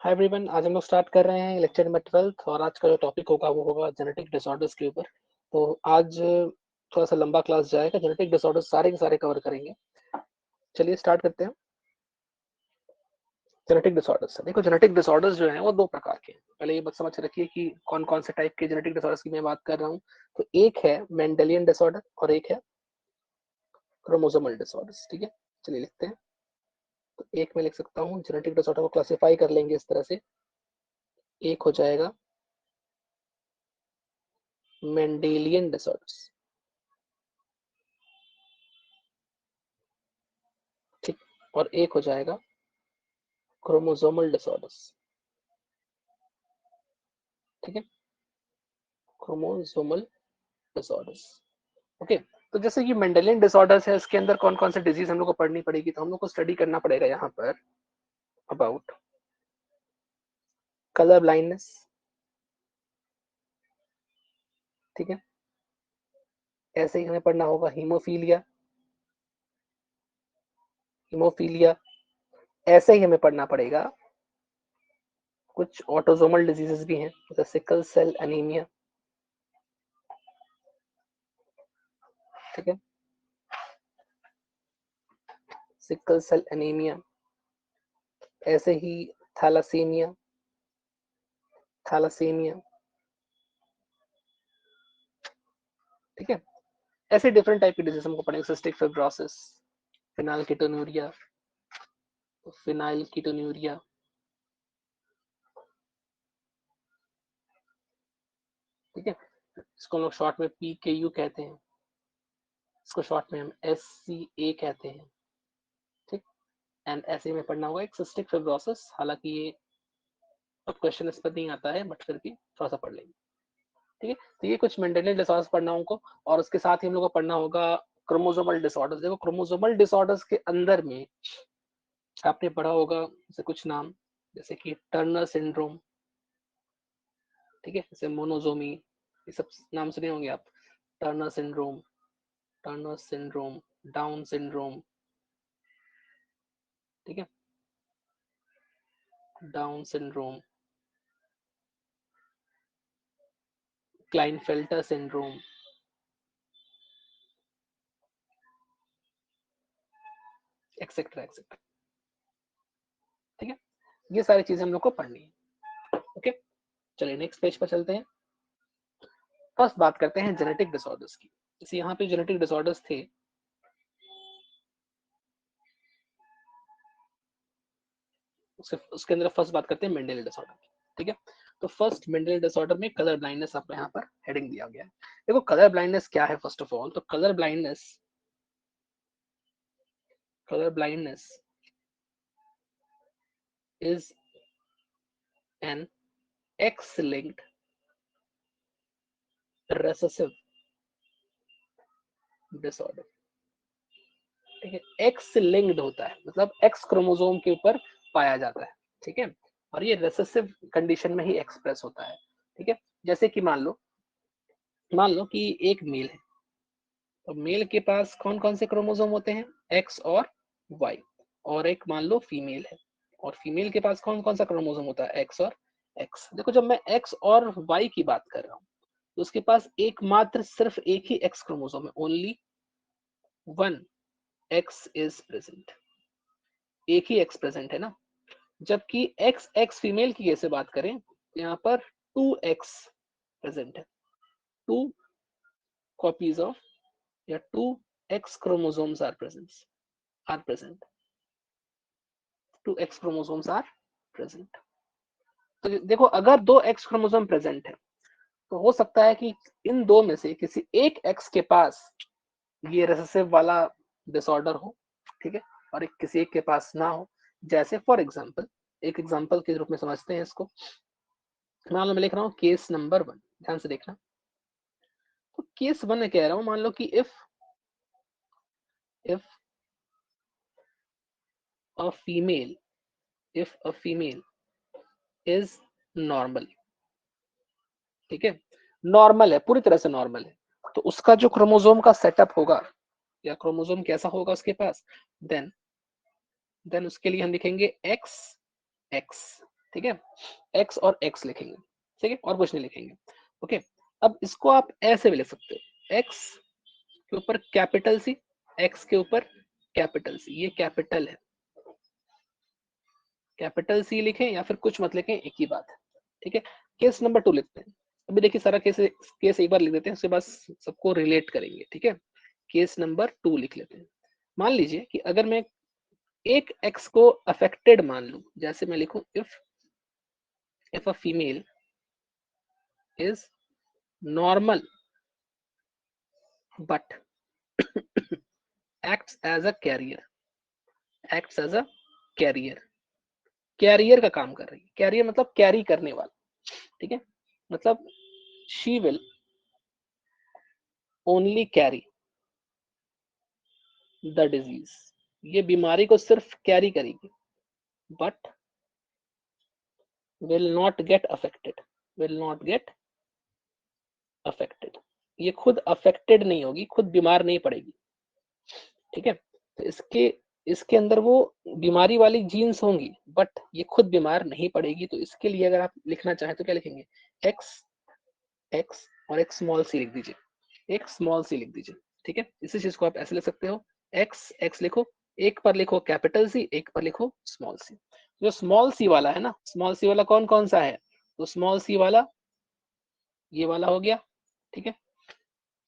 Hi everyone, आज हम लोग स्टार्ट कर रहे हैं लेक्चर नंबर 12 और आज का जो टॉपिक होगा वो होगा जेनेटिक डिसऑर्डर्स के ऊपर। तो आज थोड़ा सा लंबा क्लास जाएगा, जेनेटिक डिसऑर्डर्स सारे के सारे कवर करेंगे। चलिए स्टार्ट करते हैं। जेनेटिक डिसऑर्डर्स, देखो जेनेटिक डिसऑर्डर्स जो हैं वो दो प्रकार के हैं। पहले ये बात समझ रखिए कि कौन कौन से टाइप के जेनेटिक डिसऑर्डर्स की मैं बात कर रहा हूँ। तो एक है मेंडेलियन डिसऑर्डर और एक है क्रोमोसोमल डिसऑर्डर्स। ठीक है, चलिए लिखते हैं। तो एक में लिख सकता हूँ, जेनेटिक डिसऑर्डर को क्लासिफाई कर लेंगे इस तरह से। एक हो जाएगा मेंडेलियन डिसऑर्डर्स, ठीक, और एक हो जाएगा क्रोमोसोमल डिसऑर्डर्स। ठीक है, क्रोमोसोमल डिसऑर्डर्स। ओके, तो जैसे कि मेंडेलियन डिसऑर्डर्स है, इसके अंदर कौन कौन से डिजीज हम लोग को पढ़नी पड़ेगी, तो हम लोग को स्टडी करना पड़ेगा यहाँ पर अबाउट कलर ब्लाइंडनेस। ठीक है, ऐसे ही हमें पढ़ना होगा हीमोफीलिया। हीमोफीलिया ऐसे ही हमें पढ़ना पड़ेगा कुछ ऑटोसोमल डिजीजेस भी हैं, जैसे सिकल सेल एनीमिया। ठीक है, सिकल सेल एनीमिया, ऐसे ही थैलासीमिया। थैलासीमिया, ठीक है, ऐसे डिफरेंट टाइप के डिजीज हमको पढ़ेंगे। Cystic fibrosis, phenylketonuria, phenylketonuria. ठीक है, इसको हम लोग शॉर्ट में PKU कहते हैं, इसको शॉर्ट में हम SCA कहते हैं। ठीक, एंड ऐसे में पढ़ना होगा एक सिस्टिक फिब्रोसिस। हालांकि ये अब क्वेश्चन इस पर नहीं आता है, बट फिर भी थोड़ा सा पढ़ लेंगे। ठीक है, तो ये कुछ मेंटेनेंस डिसऑर्डर्स पढ़ना होगा, और उसके साथ ही हम लोग को पढ़ना होगा क्रोमोसोमल डिसऑर्डर्स। देखो क्रोमोसोमल डिसऑर्डर्स के अंदर में आपने पढ़ा होगा जैसे कुछ नाम, जैसे कि टर्नर सिंड्रोम। ठीक है, जैसे मोनोजोमी, ये सब नाम सुने होंगे आप। Turner syndrome, Turner syndrome, down syndrome. ठीक है, down syndrome, Klinefelter syndrome, etcetera etcetera. ठीक है, ये सारी चीजें हम लोग को पढ़नी है। ओके, चलिए नेक्स्ट पेज पर चलते हैं। फर्स्ट बात करते हैं जेनेटिक डिसऑर्डर्स की। जैसे यहाँ पे जेनेटिक डिसऑर्डर्स थे, उसके अंदर फर्स्ट बात करते हैं मेंडेलियन डिसऑर्डर की। ठीक है, तो फर्स्ट मेंडेलियन डिसऑर्डर में कलर ब्लाइंडनेस आपको यहाँ पर हेडिंग दिया गया है। देखो कलर ब्लाइंडनेस क्या है फर्स्ट ऑफ ऑल, तो colour blindness is an X linked recessive disorder. ठीक है, एक्स लिंक्ड होता है, मतलब एक्स क्रोमोसोम के ऊपर पाया जाता है। ठीक है, और ये रेसेसिव कंडीशन में ही एक्सप्रेस होता है। ठीक है, जैसे कि मान लो कि एक मेल है, तो मेल के पास कौन कौन से क्रोमोसोम होते हैं, एक्स और वाई। और एक मान लो फीमेल है, और फीमेल के पास कौन कौन सा क्रोमोसोम होता है, एक्स और एक्स। देखो जब मैं एक्स और वाई की बात कर रहा हूँ, तो उसके पास एकमात्र सिर्फ एक ही एक्स क्रोमोसोम है, only one x is present, एक ही एक्स प्रेजेंट है ना। जबकि एक्स एक्स फीमेल की कैसे बात करें, यहाँ पर टू एक्स प्रेजेंट है, टू कॉपीज ऑफ या two X chromosomes are present, two X chromosomes are present. तो देखो अगर दो एक्स क्रोमोसोम प्रेजेंट है, तो हो सकता है कि इन दो में से किसी एक एक्स के पास ये रेसेसिव वाला डिसऑर्डर हो। ठीक है, और एक किसी एक के पास ना हो। जैसे फॉर एग्जांपल, एक एग्जांपल के रूप में समझते हैं इसको। मान लो मैं लिख रहा हूँ केस नंबर 1, ध्यान से देखना। तो केस 1 में कह रहा हूँ, मान लो कि if a female if a female is normal. ठीक है, नॉर्मल है, पूरी तरह से नॉर्मल है, तो उसका जो क्रोमोसोम का सेटअप होगा या क्रोमोसोम कैसा होगा उसके पास, देन उसके लिए हम लिखेंगे एक्स एक्स। ठीक है, एक्स और एक्स लिखेंगे, ठीक है, और कुछ नहीं लिखेंगे। ओके, अब इसको आप ऐसे भी लिख सकते हो, एक्स के ऊपर कैपिटल सी, एक्स के ऊपर कैपिटल सी, ये कैपिटल है, कैपिटल सी लिखें या फिर कुछ मत लिखें, एक ही बात है। ठीक है, केस नंबर 2 लिखते हैं। अभी देखिए सारा केस केस एक बार लिख देते हैं, उसके बाद सबको रिलेट करेंगे। ठीक है, केस नंबर 2 लिख लेते हैं। मान लीजिए कि अगर मैं एक एक्स को अफेक्टेड मान लूं, जैसे मैं लिखूं if a female is normal but acts as a carrier, acts as a carrier, carrier का काम कर रही है। कैरियर मतलब कैरी करने वाला। ठीक है, मतलब she will only carry the disease, ये बीमारी को सिर्फ कैरी करेगी, but will not get affected, will not get affected, ये खुद अफेक्टेड नहीं होगी, खुद बीमार नहीं पड़ेगी। ठीक है, तो इसके इसके अंदर वो बीमारी वाली जीन्स होंगी, बट ये खुद बीमार नहीं पड़ेगी। तो इसके लिए अगर आप लिखना चाहें तो क्या लिखेंगे, एक्स एक्स और एक स्मॉल सी लिख दीजिए, एक स्मॉल सी लिख दीजिए। ठीक है, इसी चीज को आप ऐसे लिख सकते हो, एक्स एक्स लिखो, एक पर लिखो कैपिटल सी, एक पर लिखो स्मॉल सी। जो स्मॉल सी वाला है ना, स्मॉल सी वाला कौन कौन सा है, तो स्मॉल सी वाला ये वाला हो गया। ठीक है,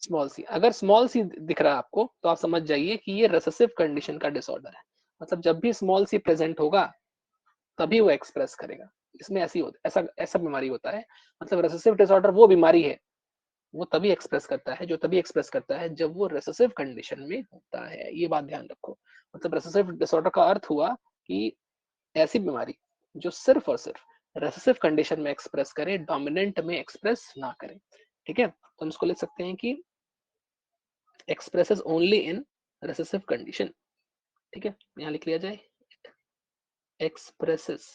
स्मॉल सी, अगर स्मॉल सी दिख रहा है आपको तो आप समझ जाइए कि ये रिसेसिव कंडीशन का डिसऑर्डर है। मतलब जब भी स्मॉल सी प्रेजेंट होगा तभी वो एक्सप्रेस करेगा। इसमें ऐसी होता ऐसा ऐसा बीमारी होता है, मतलब रिसेसिव डिसऑर्डर वो बीमारी है, वो तभी एक्सप्रेस करता है, जो तभी एक्सप्रेस करता है जब वो रिसेसिव कंडीशन में होता है। ये बात ध्यान रखो। मतलब रिसेसिव डिसऑर्डर का अर्थ हुआ कि ऐसी बीमारी जो सिर्फ और सिर्फ रिसेसिव कंडीशन में एक्सप्रेस करे, डोमिनेंट में एक्सप्रेस ना करे। ठीक है, तो हम इसको लिख सकते हैं कि expresses only in recessive condition. ठीक है, यहाँ लिख लिया जाए, expresses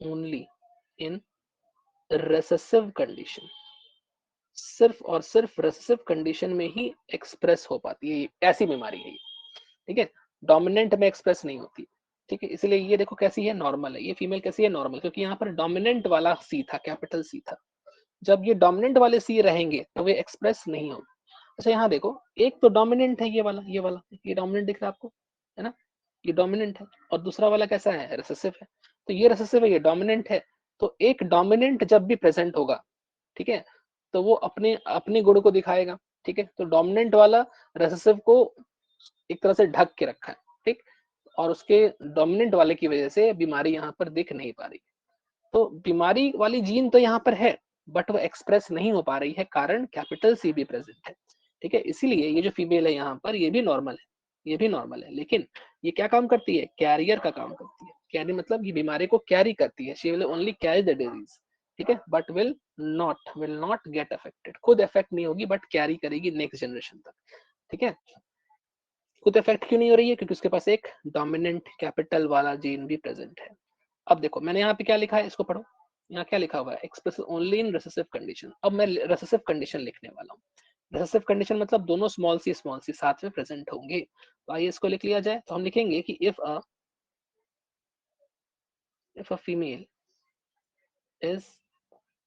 only in recessive condition, सिर्फ और सिर्फ रिसेसिव कंडीशन में ही एक्सप्रेस हो पाती है, ऐसी बीमारी है ये। ठीक है, डोमिनेंट में एक्सप्रेस नहीं होती। ठीक है, इसलिए ये देखो कैसी है, नॉर्मल है। ये फीमेल कैसी है, नॉर्मल, क्योंकि यहाँ पर डोमिनेंट वाला सी था, कैपिटल सी था। जब ये डोमिनेंट वाले सी रहेंगे तो वे एक्सप्रेस नहीं होंगे। अच्छा यहाँ देखो, एक तो डोमिनेंट है, ये वाला ये डोमिनेंट दिख रहा है आपको, है ना, ये डोमिनेंट है, और दूसरा वाला कैसा है, रिसेसिव है। तो ये रिसेसिव है, ये डोमिनेंट है। तो एक डोमिनेंट जब भी प्रेजेंट होगा, ठीक है, तो वो अपने अपने गुण को दिखाएगा। ठीक है, तो डोमिनेंट वाला रिसेसिव को एक तरह से ढक के रखा है। ठीक, और उसके डोमिनेंट वाले की वजह से बीमारी यहाँ पर दिख नहीं पा रही। तो बीमारी वाली जीन तो यहाँ पर है, बट वो एक्सप्रेस नहीं हो पा रही है, कारण कैपिटल सी भी प्रेजेंट है। ठीक है, इसीलिए ये जो फीमेल है यहाँ पर, ये भी नॉर्मल है, ये भी नॉर्मल है, लेकिन ये क्या काम करती है, कैरियर का काम करती है। कैरी मतलब ये बीमारी को कैरी करती है, she will only carry the disease. ठीक है, but will not get affected, खुद इफेक्ट नहीं होगी बट कैरी करेगी नेक्स्ट जनरेशन तक। ठीक है, खुद इफेक्ट क्यों नहीं हो रही है, क्योंकि उसके पास एक डोमिनेंट कैपिटल वाला जीन भी प्रेजेंट है। अब देखो मैंने यहाँ पे क्या लिखा है, इसको पढ़ो। यहाँ क्या लिखा हुआ है, express only in recessive condition. अब मैं रिसेसिव कंडीशन लिखने वाला हूँ। रिसेसिव कंडीशन मतलब दोनों स्मॉल सी साथ में प्रेजेंट होंगे। तो आइए इसको लिख लिया जाए। तो हम लिखेंगे कि if a female is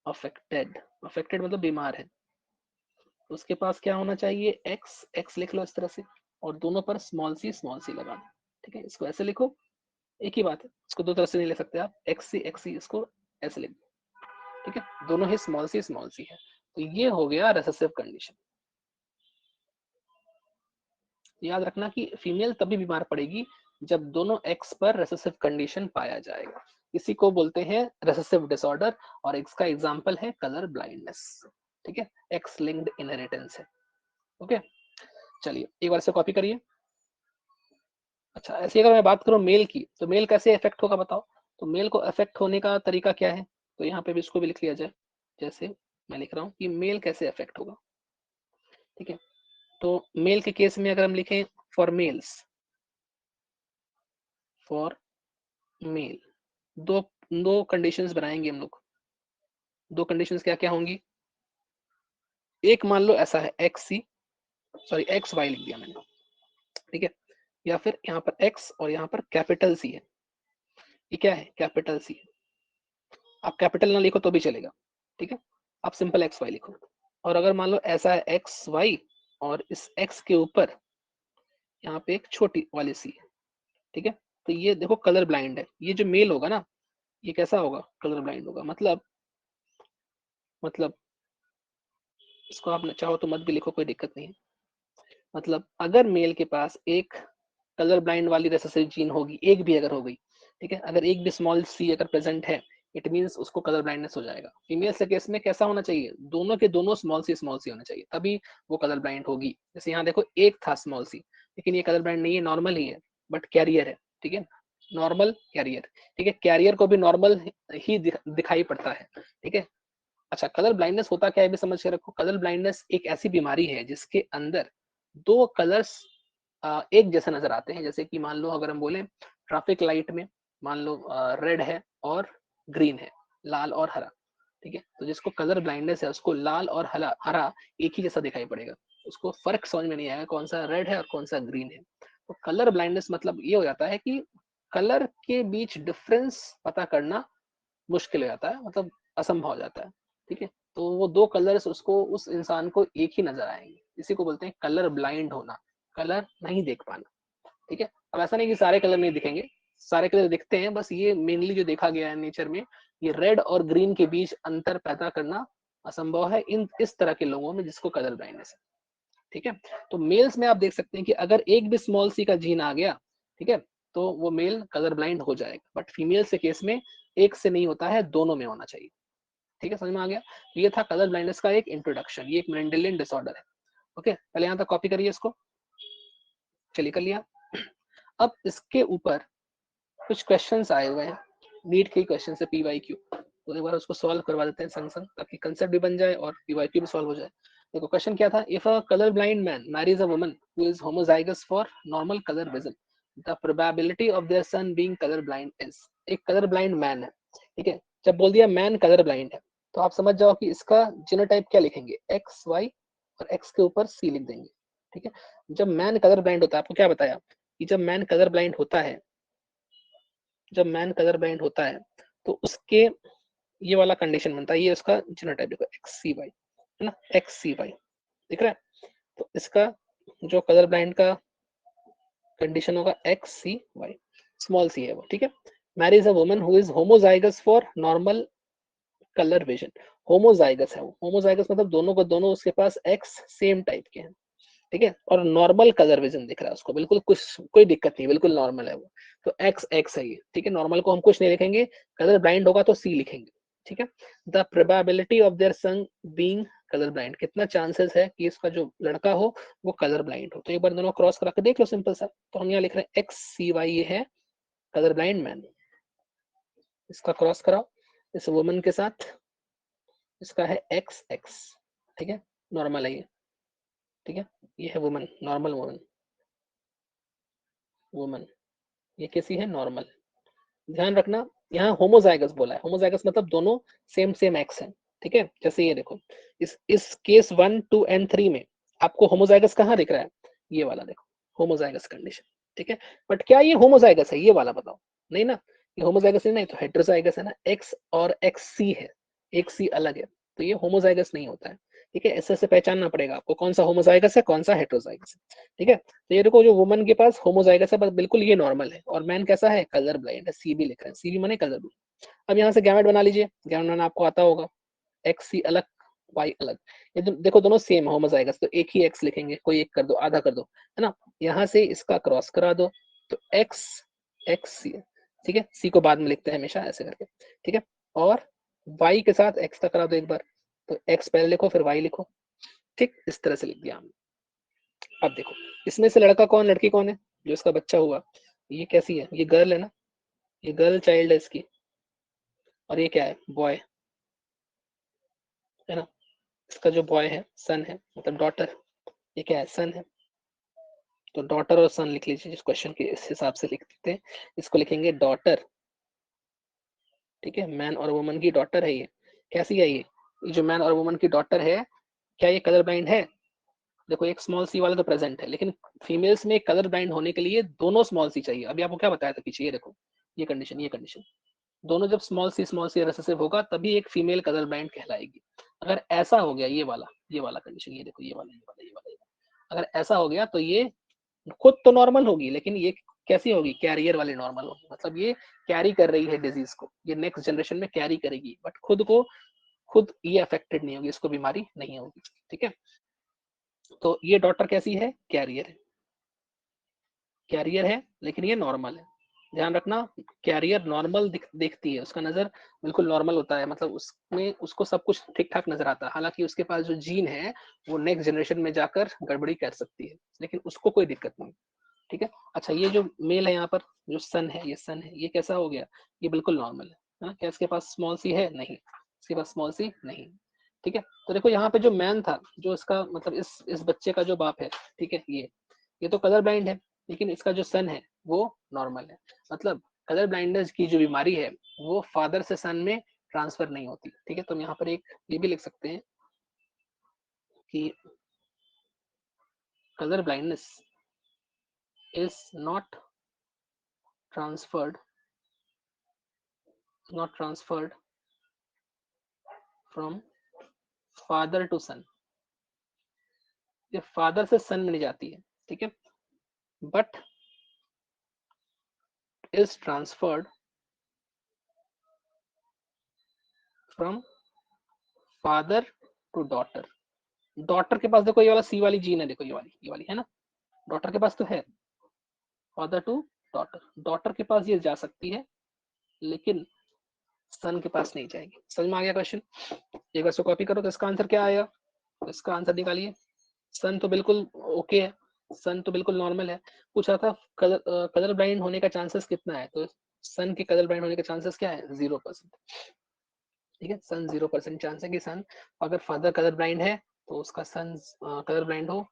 affected, affected मतलब बीमार है, तो उसके पास क्या होना चाहिए, एक्स एक्स लिख लो इस तरह से, और दोनों पर स्मॉल सी लगा दो। ठीक है, इसको ऐसे लिखो, एक ही बात है, इसको दो तरह से नहीं ले सकते आप, एक्स सी इसको ऐसे लिख दो। ठीक है, दोनों ही स्मॉल सी है। तो ये हो गया रिसेसिव कंडीशन। याद रखना कि फीमेल तभी बीमार पड़ेगी जब दोनों एक्स पर रिसेसिव कंडीशन पाया जाएगा। इसी को बोलते हैं रिसेसिव डिसऑर्डर, और इसका एग्जांपल है कलर ब्लाइंडनेस। ठीक है, एक्स लिंक्ड इनहेरिटेंस है। ओके, चलिए एक बार से कॉपी करिए। अच्छा, ऐसे अगर मैं बात करूं मेल की, तो मेल कैसे इफेक्ट होगा बताओ। तो मेल को इफेक्ट होने का तरीका क्या है, तो यहाँ पे भी इसको भी लिख लिया जाए। जैसे मैं लिख रहा हूँ कि मेल कैसे इफेक्ट होगा। ठीक है, तो मेल के केस में अगर हम लिखें फॉर मेल्स, फॉर मेल, दो दो कंडीशंस बनाएंगे हम लोग। दो कंडीशंस क्या क्या होंगी, एक मान लो ऐसा है एक्स सी, सॉरी एक्स वाई लिख दिया मैंने। ठीक है, या फिर यहाँ पर एक्स और यहाँ पर कैपिटल सी है। ये क्या है, कैपिटल सी। आप कैपिटल ना लिखो तो भी चलेगा, ठीक है, आप सिंपल एक्स वाई लिखो। और अगर मान लो ऐसा है एक्स वाई और इस एक्स के ऊपर यहाँ पे एक छोटी वाली सी है, ठीक है, तो ये देखो कलर ब्लाइंड है, ये जो मेल होगा ना, ये कैसा होगा, कलर ब्लाइंड होगा। मतलब इसको आप चाहो तो मत भी लिखो, कोई दिक्कत नहीं है। मतलब अगर मेल के पास एक कलर ब्लाइंड वाली रेसेसिव जीन होगी, एक भी अगर हो गई, ठीक है, अगर एक भी स्मॉल सी अगर प्रेजेंट है, इट मींस उसको कलर ब्लाइंडनेस हो जाएगा। फीमेल के केस में कैसा होना चाहिए, दोनों के दोनों स्मॉल सी होना चाहिए, तभी वो कलर ब्लाइंड होगी। जैसे यहाँ देखो एक था स्मॉल सी, लेकिन ये कलर ब्लाइंड नहीं है, नॉर्मल ही है, बट कैरियर है, ठीक है, नॉर्मल कैरियर, ठीक है, कैरियर को भी नॉर्मल ही दिखाई पड़ता है, ठीक है। अच्छा, कलर ब्लाइंडनेस होता क्या है भी समझ के रखो। कलर ब्लाइंडनेस एक ऐसी बीमारी है जिसके अंदर दो कलर्स एक जैसे नजर आते हैं। जैसे कि मान लो अगर हम बोले ट्रैफिक लाइट में, मान लो रेड है और ग्रीन है, लाल और हरा, ठीक है, तो जिसको कलर ब्लाइंडनेस है उसको लाल और हरा हरा एक ही जैसा दिखाई पड़ेगा, उसको फर्क समझ में नहीं आएगा कौन सा रेड है और कौन सा ग्रीन है। तो कलर ब्लाइंडनेस मतलब ये हो जाता है कि कलर के बीच डिफरेंस पता करना मुश्किल हो जाता है, मतलब असंभव हो जाता है, ठीक है। तो वो दो कलर्स उसको, उस इंसान को एक ही नजर आएंगे, इसी को बोलते हैं कलर ब्लाइंड होना, कलर नहीं देख पाना, ठीक है। अब ऐसा नहीं कि सारे कलर नहीं दिखेंगे, सारे कलर दिखते हैं, बस ये मेनली जो देखा गया है नेचर में, ये रेड और ग्रीन के बीच अंतर पैदा करना असंभव है इन इस तरह के लोगों में जिसको कलर ब्लाइंडनेस है, ठीक है। तो मेल्स में आप देख सकते हैं कि अगर एक भी स्मॉल सी का जीन आ गया, ठीक है, तो वो मेल कलर ब्लाइंड हो जाएगा। बट फीमेल से केस में एक से नहीं होता है, दोनों में होना चाहिए, ठीक है, समझ में आ गया। तो ये था कलर ब्लाइंडनेस का एक इंट्रोडक्शन, ये एक मेंडेलियन डिसऑर्डर है। ओके, पहले यहाँ तक कॉपी करिए इसको, चलिए कर लिया। अब इसके ऊपर कुछ क्वेश्चंस आए हुए हैं, नीट के क्वेश्चन है, पीवाईक्यू, तो एक बार उसको सॉल्व करवा देते हैं संग संग, ताकि कंसेप्ट भी बन जाए और पीवाईक्यू भी सॉल्व हो जाए। देखो क्वेश्चन क्या था, if a colour blind man marries a woman who is homozygous for normal colour vision, the probability of their son being colour blind is. एक कलर ब्लाइंड मैन है, ठीक है, जब बोल दिया मैन कलर ब्लाइंड है, तो आप समझ जाओ कि इसका जीनोटाइप क्या लिखेंगे, एक्स वाई, और एक्स के ऊपर सी लिख देंगे, ठीक है। जब मैन कलर ब्लाइंड होता है, आपको क्या बताया कि जब मैन कलर ब्लाइंड होता है, जब मैन कलर ब्लाइंड होता है तो उसके ये वाला कंडीशन बनता है, ये उसका जीनोटाइप देखो एक्स सी वाई, है ना, एक्स सी वाई दिख रहा है। तो इसका जो कलर ब्लाइंड का कंडीशन होगा x C Y, small C है वो, ठीक है। Marries a woman who is homozygous for normal colour vision, homozygous है वो, होमोजाइगस मतलब दोनों को दोनों उसके पास एक्स सेम टाइप के हैं, ठीक है, और नॉर्मल कलर विजन दिख रहा है उसको, बिल्कुल कुछ कोई दिक्कत नहीं, बिल्कुल नॉर्मल है वो। तो एक्स एक्स है ये, ठीक है, नॉर्मल को हम कुछ नहीं लिखेंगे, कलर ब्लाइंड होगा तो सी लिखेंगे, ठीक है। The probability of their son being colour blind, कितना चांसेस है कि इसका जो लड़का हो वो कलर ब्लाइंड हो। तो एक बार दोनों क्रॉस करा के देख लो, सिंपल सा। तो हम यहाँ लिख रहे हैं एक्स सी वाई, ये है कलर ब्लाइंड मैन, इसका क्रॉस कराओ इस वुमन के साथ, इसका है एक्स एक्स, ठीक है, नॉर्मल है ये, ठीक है, ये है वुमन, नॉर्मल वुमन, वुमन ये कैसी है, नॉर्मल। ध्यान रखना यहाँ होमोजाइगस बोला है, होमोजाइगस मतलब दोनों सेम सेम एक्स है, ठीक है। जैसे ये देखो, इस केस 1 2 एंड 3 में आपको होमोजाइगस कहाँ दिख रहा है, ये वाला देखो, होमोजाइगस कंडीशन, ठीक है। बट क्या ये होमोजाइगस है, ये वाला बताओ, नहीं ना, ये होमोजाइगस नहीं, तो हेट्रोजाइगस है ना, एक्स और एक्स सी है, एक सी अलग है, तो ये होमोजाइगस नहीं होता है, ठीक है। ऐसे पहचानना पड़ेगा आपको कौन सा होमोजाइगस है कौन सा हेट्रोजाइगस है, ठीक है। तो ये देखो, जो वुमन के पास होमोजाइगस है, बस बिल्कुल ये नॉर्मल है, और मैन कैसा है, कलर ब्लाइंड है, सी भी लिख रहे हैं, सी भी माने कलर ब्लाइंड। अब यहाँ से गैमेट बना लीजिए, गैमेट बनाना आपको आता होगा, एक्स सी अलग वाई अलग, ये देखो दोनों सेम होमोजाइगस, तो एक ही एक्स लिखेंगे, कोई एक कर दो, आधा कर दो, है ना। यहाँ से इसका क्रॉस करा दो, तो एक्स एक्स सी, ठीक है, सी को बाद में लिखते हैं हमेशा ऐसे करके, ठीक है। और वाई के साथ एक्स का करा दो एक बार, तो एक्स पहले लिखो फिर वाई लिखो, ठीक, इस तरह से लिख दिया हमने। अब देखो, इसमें से लड़का कौन लड़की कौन है, जो इसका बच्चा हुआ, ये कैसी है, ये गर्ल है ना, ये गर्ल चाइल्ड है इसकी, और ये क्या है, बॉय, है ना। इसका जो बॉय है सन है, मतलब डॉटर, ये क्या है, सन है। तो डॉटर और सन लिख लीजिए, जिस क्वेश्चन के इस हिसाब से लिख देते हैं, इसको लिखेंगे डॉटर, ठीक है, मैन और वुमन की डॉटर है ये। कैसी है ये जो मैन और वुमन की डॉटर है, क्या ये कलर ब्लाइंड है, देखो एक स्मॉल सी वाला तो प्रेजेंट है, लेकिन फीमेल्स में कलर ब्लाइंड होने के लिए दोनों स्मॉल सी चाहिए। अभी आपको क्या बताया था पीछे, ये देखो ये कंडीशन दोनों जब स्मॉल सी रिसेसिव होगा तभी एक फीमेल कलर ब्लाइंड कहलाएगी। अगर ऐसा हो गया, ये वाला कंडीशन, ये देखो, अगर ऐसा हो गया तो ये खुद तो नॉर्मल होगी, लेकिन ये कैसी होगी, कैरियर वाली नॉर्मल होगी, मतलब ये कैरी कर रही है डिजीज को, ये नेक्स्ट जनरेशन में कैरी करेगी, बट खुद ये अफेक्टेड नहीं होगी, इसको बीमारी नहीं होगी। ठीक है, तो ये डॉटर कैसी है, कैरियर है लेकिन ये नॉर्मल है। ध्यान रखना, कैरियर नॉर्मल देखती है, उसका नजर बिल्कुल नॉर्मल होता है, मतलब उसमें उसको सब कुछ ठीक ठाक नजर आता है, हालांकि उसके पास जो जीन है वो नेक्स्ट जनरेशन में जाकर गड़बड़ी कर सकती है, लेकिन उसको कोई दिक्कत नहीं। ठीक है, अच्छा ये जो मेल है यहाँ पर, जो सन है, ये कैसा हो गया, ये बिल्कुल नॉर्मल है ना, क्या इसके पास स्मॉल सी है, नहीं, इसके पास स्मॉल सी नहीं। ठीक है, तो देखो यहाँ पे जो मैन था, जो इसका मतलब इस बच्चे का जो बाप है, ठीक है, ये तो कलर ब्लाइंड है, लेकिन इसका जो सन है वो नॉर्मल है, मतलब कलर ब्लाइंडनेस की जो बीमारी है वो फादर से सन में ट्रांसफर नहीं होती। ठीक है, तो हम यहाँ पर एक ये भी लिख सकते हैं कि colour blindness is transferred not transferred from father to son, ये फादर से सन में नहीं जाती है। ठीक है, but is transferred from father to daughter. Daughter के पास देखो ये वाला सी वाली जीन है, देखो ये वाली है ना, डॉटर के पास तो है, फादर टू डॉटर, डॉटर के पास ये जा सकती है, लेकिन सन के पास नहीं जाएगी। समझ में आ गया क्वेश्चन? एक बार इसको कॉपी करो तो इसका आंसर क्या आएगा, तो इसका आंसर निकालिए। सन तो बिल्कुल ओके है, सन तो बिल्कुल नॉर्मल है। पूछा था कलर ब्लाइंड होने का चांसेस कितना है, तो सन के कलर ब्लाइंड होने का चांसेस क्या है, 0%। ठीक है, सन 0% चांस है कि सन, अगर फादर कलर ब्लाइंड है तो उसका सन कलर ब्लाइंड हो,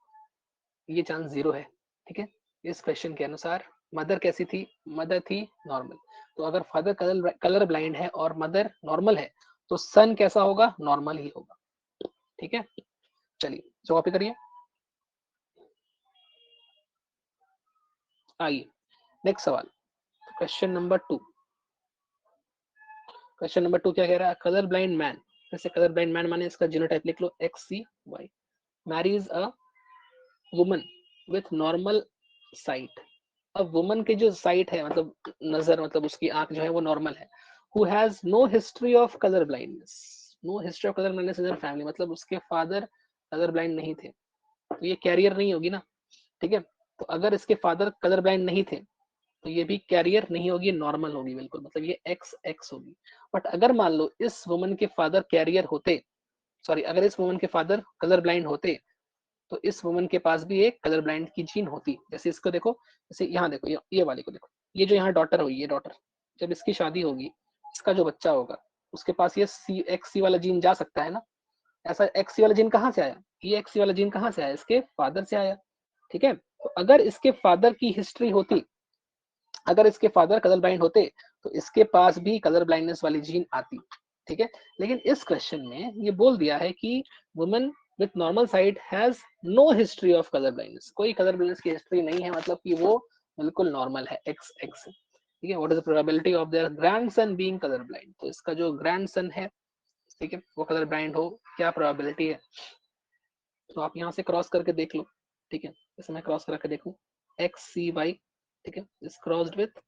ये चांस 0 है। ठीक है, इस क्वेश्चन के अनुसार मदर कैसी थी, मदर थी नॉर्मल, तो अगर फादर कलर ब्लाइंड है और मदर नॉर्मल है तो सन कैसा होगा, नॉर्मल ही होगा। ठीक है, चलिए कॉपी करिए। आइए नेक्स्ट सवाल, क्वेश्चन नंबर 2। क्वेश्चन नंबर 2 क्या कह रहा है, कलर ब्लाइंड मैन, जैसे कलर ब्लाइंड मैन माने इसका जीनोटाइप लिख लो XCY, Mary's a woman with normal site. अब वुमन की जो साइट है, मतलब नजर, मतलब उसकी आंख जो है वो नॉर्मल है, who has no history of colour blindness, no history of colour blindness in family, मतलब उसके फादर कलर ब्लाइंड नहीं थे, तो ये कैरियर नहीं होगी ना। ठीक है, तो अगर इसके फादर कलर ब्लाइंड नहीं थे तो ये भी कैरियर नहीं होगी, नॉर्मल होगी बिल्कुल, मतलब ये XX होगी। बट अगर मान लो इस वुमन के फादर कैरियर होते, सॉरी, अगर इस वुमन के फादर कलर ब्लाइंड होते तो इस वुमन के पास भी एक कलर ब्लाइंड की जीन होती। जैसे इसको देखो, जैसे यहाँ देखो, ये वाले को देखो, ये जो यहाँ डॉटर हुई, ये डॉटर जब इसकी शादी होगी, इसका जो बच्चा होगा उसके पास ये XC वाला जीन जा सकता है ना। ऐसा XC वाला जीन कहाँ से आया, ये XC वाला जीन कहाँ से आया, इसके फादर से आया। ठीक है, तो अगर इसके फादर की हिस्ट्री होती, अगर इसके फादर कलर ब्लाइंड होते तो इसके पास भी कलर ब्लाइंडनेस वाली जीन आती। ठीक है, लेकिन इस क्वेश्चन में ये बोल दिया है कि woman with normal sight has no history of colour blindness, कोई कलर ब्लाइंडनेस की हिस्ट्री नहीं है, मतलब कि वो बिल्कुल नॉर्मल है, XX। ठीक है, what is the probability of there grandson being colour blind, तो इसका जो ग्रैंडसन है, ठीक है, वो कलर ब्लाइंड हो, क्या प्रोबेबिलिटी है, तो आप यहाँ से क्रॉस करके देख लो। ठीक है, जैसे मैं क्रॉस करके देखूं, XCY, ठीक है, इज क्रॉस्ड विथ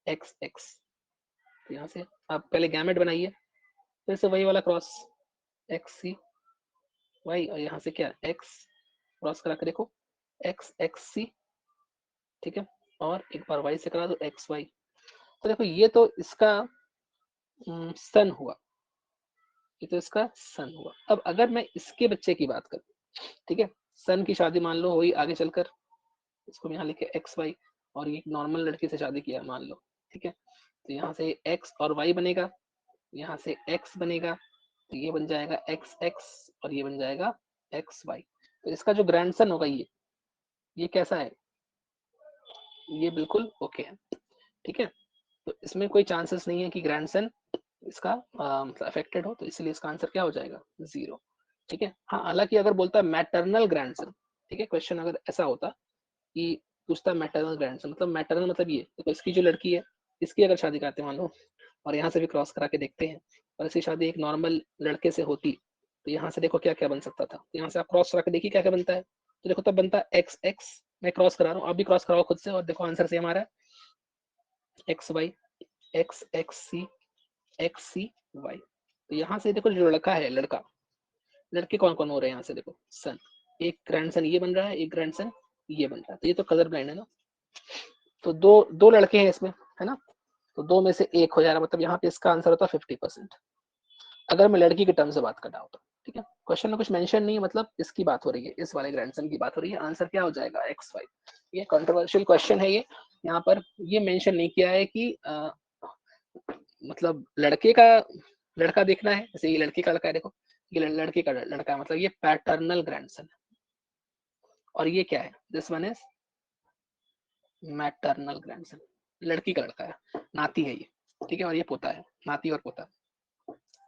XX, तो यहाँ से आप पहले गैमेट बनाइए, फिर से वही वाला क्रॉस, XCY, और यहाँ से क्या, X, क्रॉस करा के देखो, XXC। ठीक है, और एक बार Y से करा दो, XY। तो देखो ये तो इसका सन हुआ, ये तो इसका सन हुआ। अब अगर मैं इसके बच्चे की बात करूं, ठीक है, सन की शादी मान लो हुई आगे चलकर, इसको यहाँ लिखे XY, और ये नॉर्मल लड़की से शादी किया मान लो। ठीक है, तो यहाँ से X और Y बनेगा, यहाँ से X बनेगा, तो ये बन जाएगा XX, और ये बन जाएगा XY। तो इसका जो ग्रैंडसन होगा ये कैसा है, ये बिल्कुल ओके है। ठीक है, तो इसमें कोई चांसेस नहीं है कि ग्रैंडसन इसका मतलब अफेक्टेड हो, तो इसलिए इसका आंसर क्या हो जाएगा, 0। ठीक है, हाँ, हालांकि अगर बोलता मैटरनल ग्रैंडसन, ठीक है, क्वेश्चन अगर ऐसा होता कि पूछता मैटरनल ग्रैंडसन, मतलब मैटरनल मतलब ये, तो इसकी जो लड़की है, इसकी अगर शादी कराते मान लो, और यहाँ से भी क्रॉस करा के देखते हैं, और इसकी शादी एक नॉर्मल लड़के से होती, तो यहाँ से देखो क्या क्या बन सकता था। यहाँ से आप क्रॉस करा के देखिए क्या क्या बनता है। तो देखो तब बनता है एक्स एक्स, मैं क्रॉस करा रहा हूँ, आप भी क्रॉस कराओ खुद से, और देखो आंसर सेम आ रहा है, एक्स वाई, एक्स एक्स सी, एक्स सी वाई। तो यहाँ से देखो जो लड़का है, लड़का, लड़के कौन कौन हो रहे हैं यहाँ से देखो, सन, एक ग्रैंडसन ये बन रहा है, एक ग्रैंडसन ये बन रहा है, तो ये तो कलर ब्लाइंड है ना। तो दो दो लड़के हैं इसमें, है ना, तो दो में से एक हो जा रहा है, मतलब यहाँ पे इसका आंसर होता है 50%, अगर मैं लड़की के टर्म से बात कर रहा हूँ तो। ठीक है, क्वेश्चन में कुछ मेंशन नहीं है, मतलब इसकी बात हो रही है, इस वाले ग्रैंडसन की बात हो रही है, आंसर क्या हो जाएगा, एक्स वाई। ये कंट्रोवर्शियल क्वेश्चन है ये, यहाँ पर ये मेंशन नहीं किया है कि मतलब लड़के का लड़का देखना है, जैसे ये लड़की का लड़का है, देखो ये लड़के का लड़का है, मतलब ये पैटर्नल ग्रैंडसन है, और ये क्या है, this one is maternal grandson, लड़की का लड़का है, नाती है ये, ठीक है, और ये पोता है, नाती और पोता,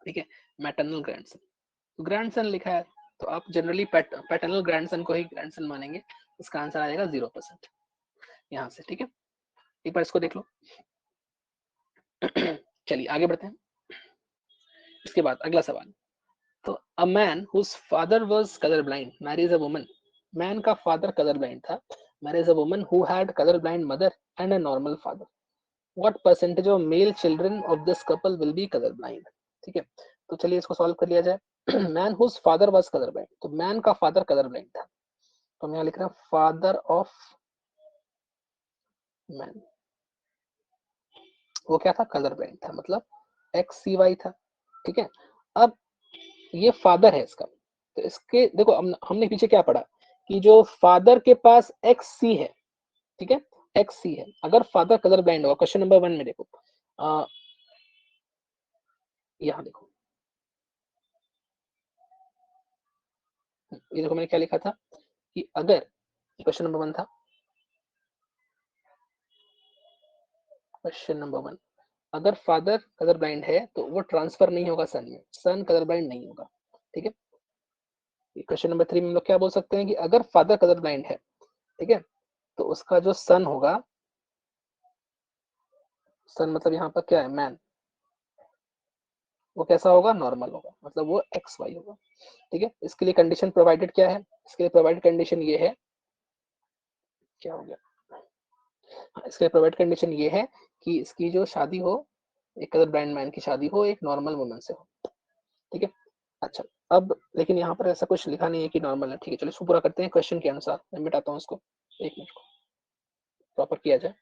ठीक है, मैटर्नल ग्रैंडसन। तो ग्रैंडसन लिखा है, तो आप जनरली पैटर्नल ग्रैंडसन को ही ग्रैंडसन मानेंगे, इसका आंसर आएगा 0% यहाँ से। ठीक है, एक बार इसको देख लो। चलिए आगे बढ़ते हैं। इसके बाद अगला सवाल, तो a man whose father was colour blind marries a woman, man का फादर कलर ब्लाइंड था, marries a woman who had colour blind mother and a normal father, what percentage of male children of this couple will be colour blind. ठीक है, तो चलिए इसको solve कर लिया जाए। Man whose father was colour blind, तो man का फादर कलर ब्लाइंड था, तो हम यहाँ लिख रहे हैं फादर ऑफ मैन, वो क्या था, कलर ब्लाइंड था, मतलब एक्स सी वाई था। ठीक है, अब ये फादर है इसका, तो इसके देखो हमने पीछे क्या पढ़ा कि जो फादर के पास एक्स सी है, ठीक है, एक्स सी है, अगर फादर कलर ब्लाइंड होगा, क्वेश्चन नंबर 1 में देखो, यहाँ देखो, ये देखो मैंने क्या लिखा था कि अगर, क्वेश्चन नंबर 1 था, क्वेश्चन नंबर 1, अगर फादर कलर ब्लाइंड है तो वो ट्रांसफर नहीं होगा सन में, सन कलर ब्लाइंड नहीं होगा। ठीक है, क्वेश्चन नंबर 3 में हम लोग क्या बोल सकते हैं कि अगर फादर कलर ब्लाइंड है, ठीक है, तो उसका जो सन होगा, सन मतलब यहाँ पर क्या है, मैन, वो कैसा होगा, नॉर्मल होगा, मतलब वो एक्स वाई होगा। ठीक है, इसके लिए कंडीशन प्रोवाइडेड क्या है, इसके लिए प्रोवाइडेड कंडीशन ये है, क्या हो गया, हाँ, इसके लिए प्रोवाइडेड कंडीशन ये है कि इसकी जो शादी हो, एक कलर ब्लाइंड मैन की शादी हो एक नॉर्मल वुमन से हो। ठीक है, अच्छा, अब लेकिन यहाँ पर ऐसा कुछ लिखा नहीं है कि नॉर्मल है। ठीक है, चलो इसको पूरा करते हैं क्वेश्चन के अनुसार, मैं मिटाता हूँ इसको, एक मिनट को प्रॉपर किया जाए,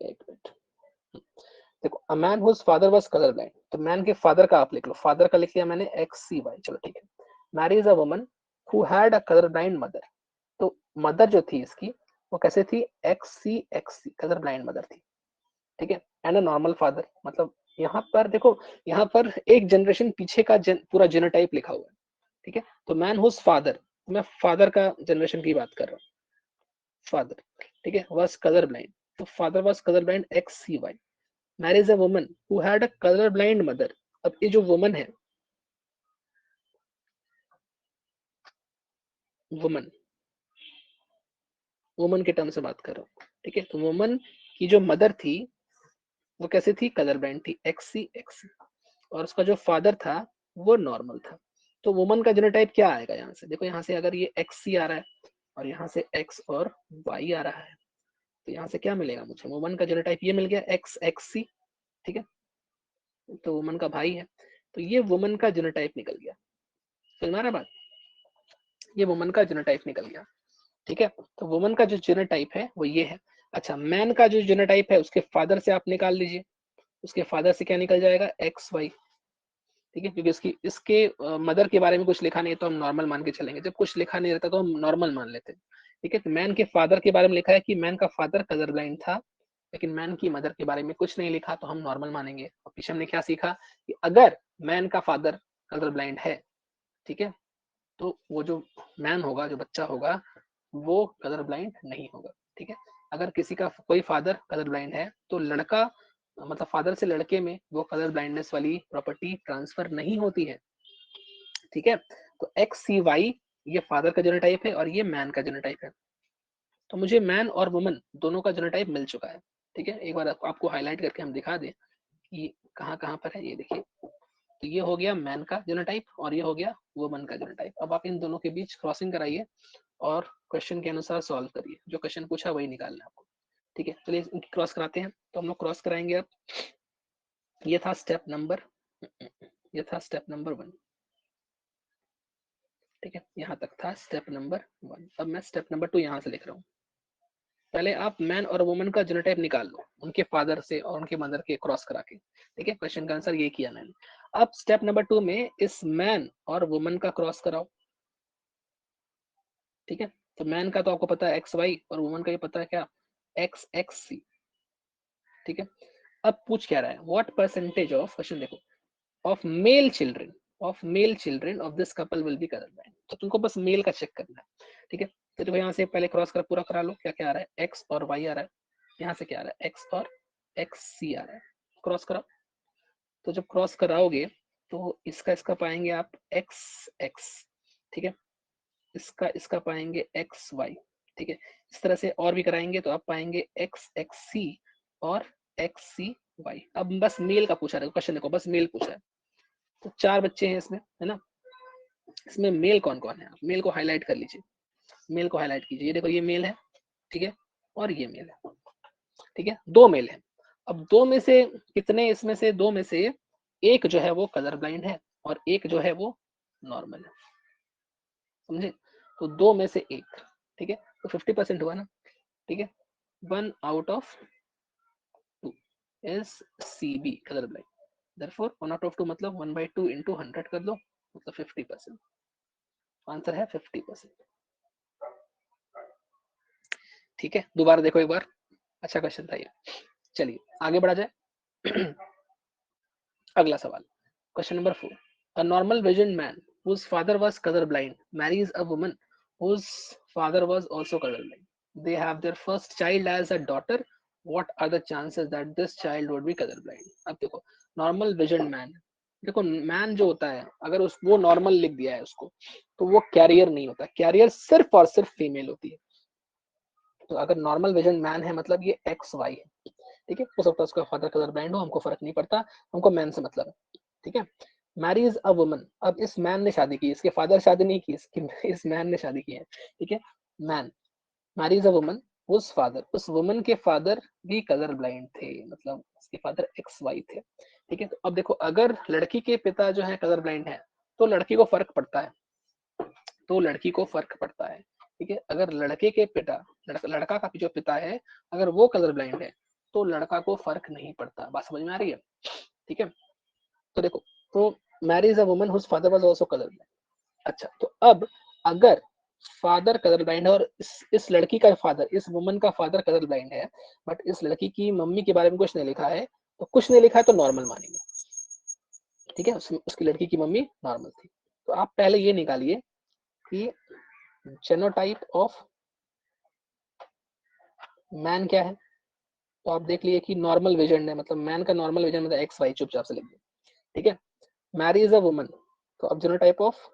एक मिनट। देखो, a man whose father was colour blind, तो मैन के फादर का आप लिख लो, फादर का लिख लिया मैंने एक्स सी वाई, चलो ठीक है, marries a woman who had a colour blind mother, तो मदर जो थी इसकी वो कैसे थी, एक्स सी कलर ब्लाइंड मदर थी। ठीक है, एंड अ नॉर्मल फादर, मतलब यहाँ पर देखो, यहाँ पर एक जनरेशन पीछे का पूरा जीनोटाइप लिखा हुआ है। ठीक है, तो मैन हुज फादर, मैं फादर का जनरेशन की बात कर रहा हूँ, फादर, ठीक है, वाज कलर ब्लाइंड, तो father was colour blind X C Y, marriage a woman who had a colour blind mother, अब ये जो वुमन है, वुमन, वुमन के टर्म से बात कर रहा हूँ। ठीक है, तो वुमन की जो मदर थी वो कैसे थी, कलर ब्लाइंड थी, एक्स सी, और उसका जो फादर था वो नॉर्मल था। तो वुमन का जीनोटाइप क्या आएगा, यहाँ से देखो, यहाँ से अगर ये एक्स सी आ रहा है और यहाँ से एक्स और वाई आ रहा है, तो यहाँ से क्या मिलेगा मुझे, वुमन का जीनोटाइप ये मिल गया, एक्स एक्स सी। ठीक है, तो वुमन का भाई है, तो ये वुमन का जीनोटाइप निकल गया, समझ में आ रहा है बात, ये वुमन का जीनोटाइप निकल गया। ठीक है, तो वुमन का जो जीनोटाइप है वो ये है। अच्छा, मैन का जो जीनोटाइप है उसके फादर से आप निकाल लीजिए, उसके फादर से क्या निकल जाएगा, एक्स वाई। ठीक है, क्योंकि इसके मदर के बारे में कुछ लिखा नहीं है तो हम नॉर्मल मान के चलेंगे, जब कुछ लिखा नहीं रहता तो हम नॉर्मल मान लेते हैं। ठीक है, तो मैन के फादर के बारे में लिखा है कि मैन का फादर कलर ब्लाइंड था, लेकिन मैन की मदर के बारे में कुछ नहीं लिखा, तो हम नॉर्मल मानेंगे। और पीछे हमने क्या सीखा कि अगर मैन का फादर कलर ब्लाइंड है, ठीक है, तो वो जो मैन होगा, जो बच्चा होगा, वो कलर ब्लाइंड नहीं होगा। ठीक है, अगर किसी का कोई फादर कलर ब्लाइंड है तो लड़का, मतलब फादर से लड़के में वो कलर ब्लाइंडनेस वाली प्रॉपर्टी ट्रांसफर नहीं होती है। ठीक है, तो एक्स सी वाई ये फादर का जीनोटाइप है और ये मैन का जीनोटाइप है। तो मुझे मैन और वुमन दोनों का जीनोटाइप मिल चुका है। ठीक है, एक बार आपको हाईलाइट करके हम दिखा दें कि कहाँ कहाँ पर है। ये देखिए, तो ये हो गया मैन का जीनोटाइप और ये हो गया वुमन का जीनोटाइप। अब आप इन दोनों के बीच क्रॉसिंग कराइए और क्वेश्चन के अनुसार सॉल्व करिए, जो क्वेश्चन पूछा वही निकालना है आपको। ठीक है, चलिए इनकी क्रॉस कराते हैं। तो हम लोग क्रॉस कराएंगे। अब ये था स्टेप नंबर 1। ठीक है, यहाँ तक था स्टेप नंबर 1। अब मैं स्टेप नंबर 2 यहाँ से लिख रहा हूँ। पहले आप मैन और वुमन का जीनोटाइप निकाल लो, उनके फादर से और उनके मदर के क्रॉस करा के। ठीक है, क्वेश्चन का आंसर ये किया मैंने। अब स्टेप नंबर 2 में इस मैन और वुमन का क्रॉस कराओ। ठीक है, तो मैन का तो आपको पता है एक्स वाई, और वुमन का ये पता है क्या, एक्स एक्स सी। ठीक है, अब पूछ क्या रहा है, व्हाट परसेंटेज ऑफ, क्वेश्चन देखो, of male children of this couple will be colour blind. तो तुमको बस मेल का चेक करना है। ठीक है, तो देखो यहाँ से पहले क्रॉस कर पूरा करा लो, क्या क्या आ रहा है, एक्स और वाई आ रहा है। यहाँ से क्या आ रहा है, एक्स और एक्स सी आ रहा है। क्रॉस कराओ। तो जब क्रॉस कराओगे तो इसका इसका पाएंगे आप एक्स एक्स। ठीक है, इसका इसका पाएंगे एक्स वाई। ठीक है, इस तरह से और भी कराएंगे तो आप पाएंगे एक्स एक्स सी और एक्स सी वाई। अब बस मेल का पूछा है क्वेश्चन, देखो बस मेल पूछा है। तो 4 बच्चे हैं इसमें, है ना। इसमें मेल कौन कौन है, आप मेल को हाईलाइट कर लीजिए, मेल को हाईलाइट कीजिए। ये देखो ये मेल है। ठीक है, और ये मेल है। ठीक है, 2 मेल है। अब 2 में से कितने, इसमें से 2 में से एक जो है वो कलर ब्लाइंड है और एक जो है वो नॉर्मल है, समझे। तो 2 में से एक। ठीक है, तो 50% हुआ ना। ठीक है, 1 out of 2 is C B, colour blind. Therefore 1 out of 2 मतलब 1/2 इंटू 100 कर लो, मतलब 50%। आंसर है 50%। ठीक है, दोबारा देखो एक बार, अच्छा क्वेश्चन था ये। चलिए आगे बढ़ा जाए। अगला सवाल, question number 4। A normal vision man whose father was colorblind marries a woman whose father was also colorblind. They have their first child as a daughter. What are the chances that this child would be colorblind? अब देखो, normal vision man, देखो man जो होता है, अगर उस वो normal लिख दिया है उसको, तो वो कैरियर नहीं होता, कैरियर सिर्फ और सिर्फ फीमेल होती है। तो अगर नॉर्मल विजन मैन है मतलब ये एक्स वाई है। ठीक है, हो सकता है उसका फादर कलर ब्लाइंड हो, हमको फर्क नहीं पड़ता, हमको मैन से मतलब है। ठीक है, मैरीज अ वुमन, अब इस मैन ने शादी की, इसके फादर शादी नहीं की, इसकी इस मैन ने शादी की है। ठीक है, मैन मैरीज अ वुमन उस फादर, उस वुमन के फादर भी कलर ब्लाइंड थे, मतलब उसके फादर एक्स वाई थे। ठीक है, तो अब देखो अगर लड़की के पिता जो है कलर ब्लाइंड है तो लड़की को फर्क पड़ता है, तो लड़की को फर्क पड़ता है। ठीक है, अगर लड़के के पिता, लड़का का जो पिता है अगर वो कलर ब्लाइंड है तो लड़का को फर्क नहीं पड़ता। बात समझ में आ रही है। ठीक है, तो देखो, तो marries a woman whose father was also colour blind. अच्छा, तो अब अगर फादर कलर ब्लाइंड है और इस लड़की का फादर, इस वुमन का फादर कलर ब्लाइंड है, बट इस लड़की की मम्मी के बारे में कुछ नहीं लिखा है, तो कुछ नहीं लिखा है तो नॉर्मल मानेंगे। ठीक है, उसकी लड़की की मम्मी नॉर्मल थी। तो आप पहले ये निकालिए कि जेनोटाइप ऑफ मैन क्या है। तो आप देख लिए कि नॉर्मल विजन है, मतलब मैन का नॉर्मल विजन मतलब एक्स वाई, चुपचाप से लिख दिया। ठीक है, मैरी इज अ वुमन, तो अब जेनोटाइप ऑफ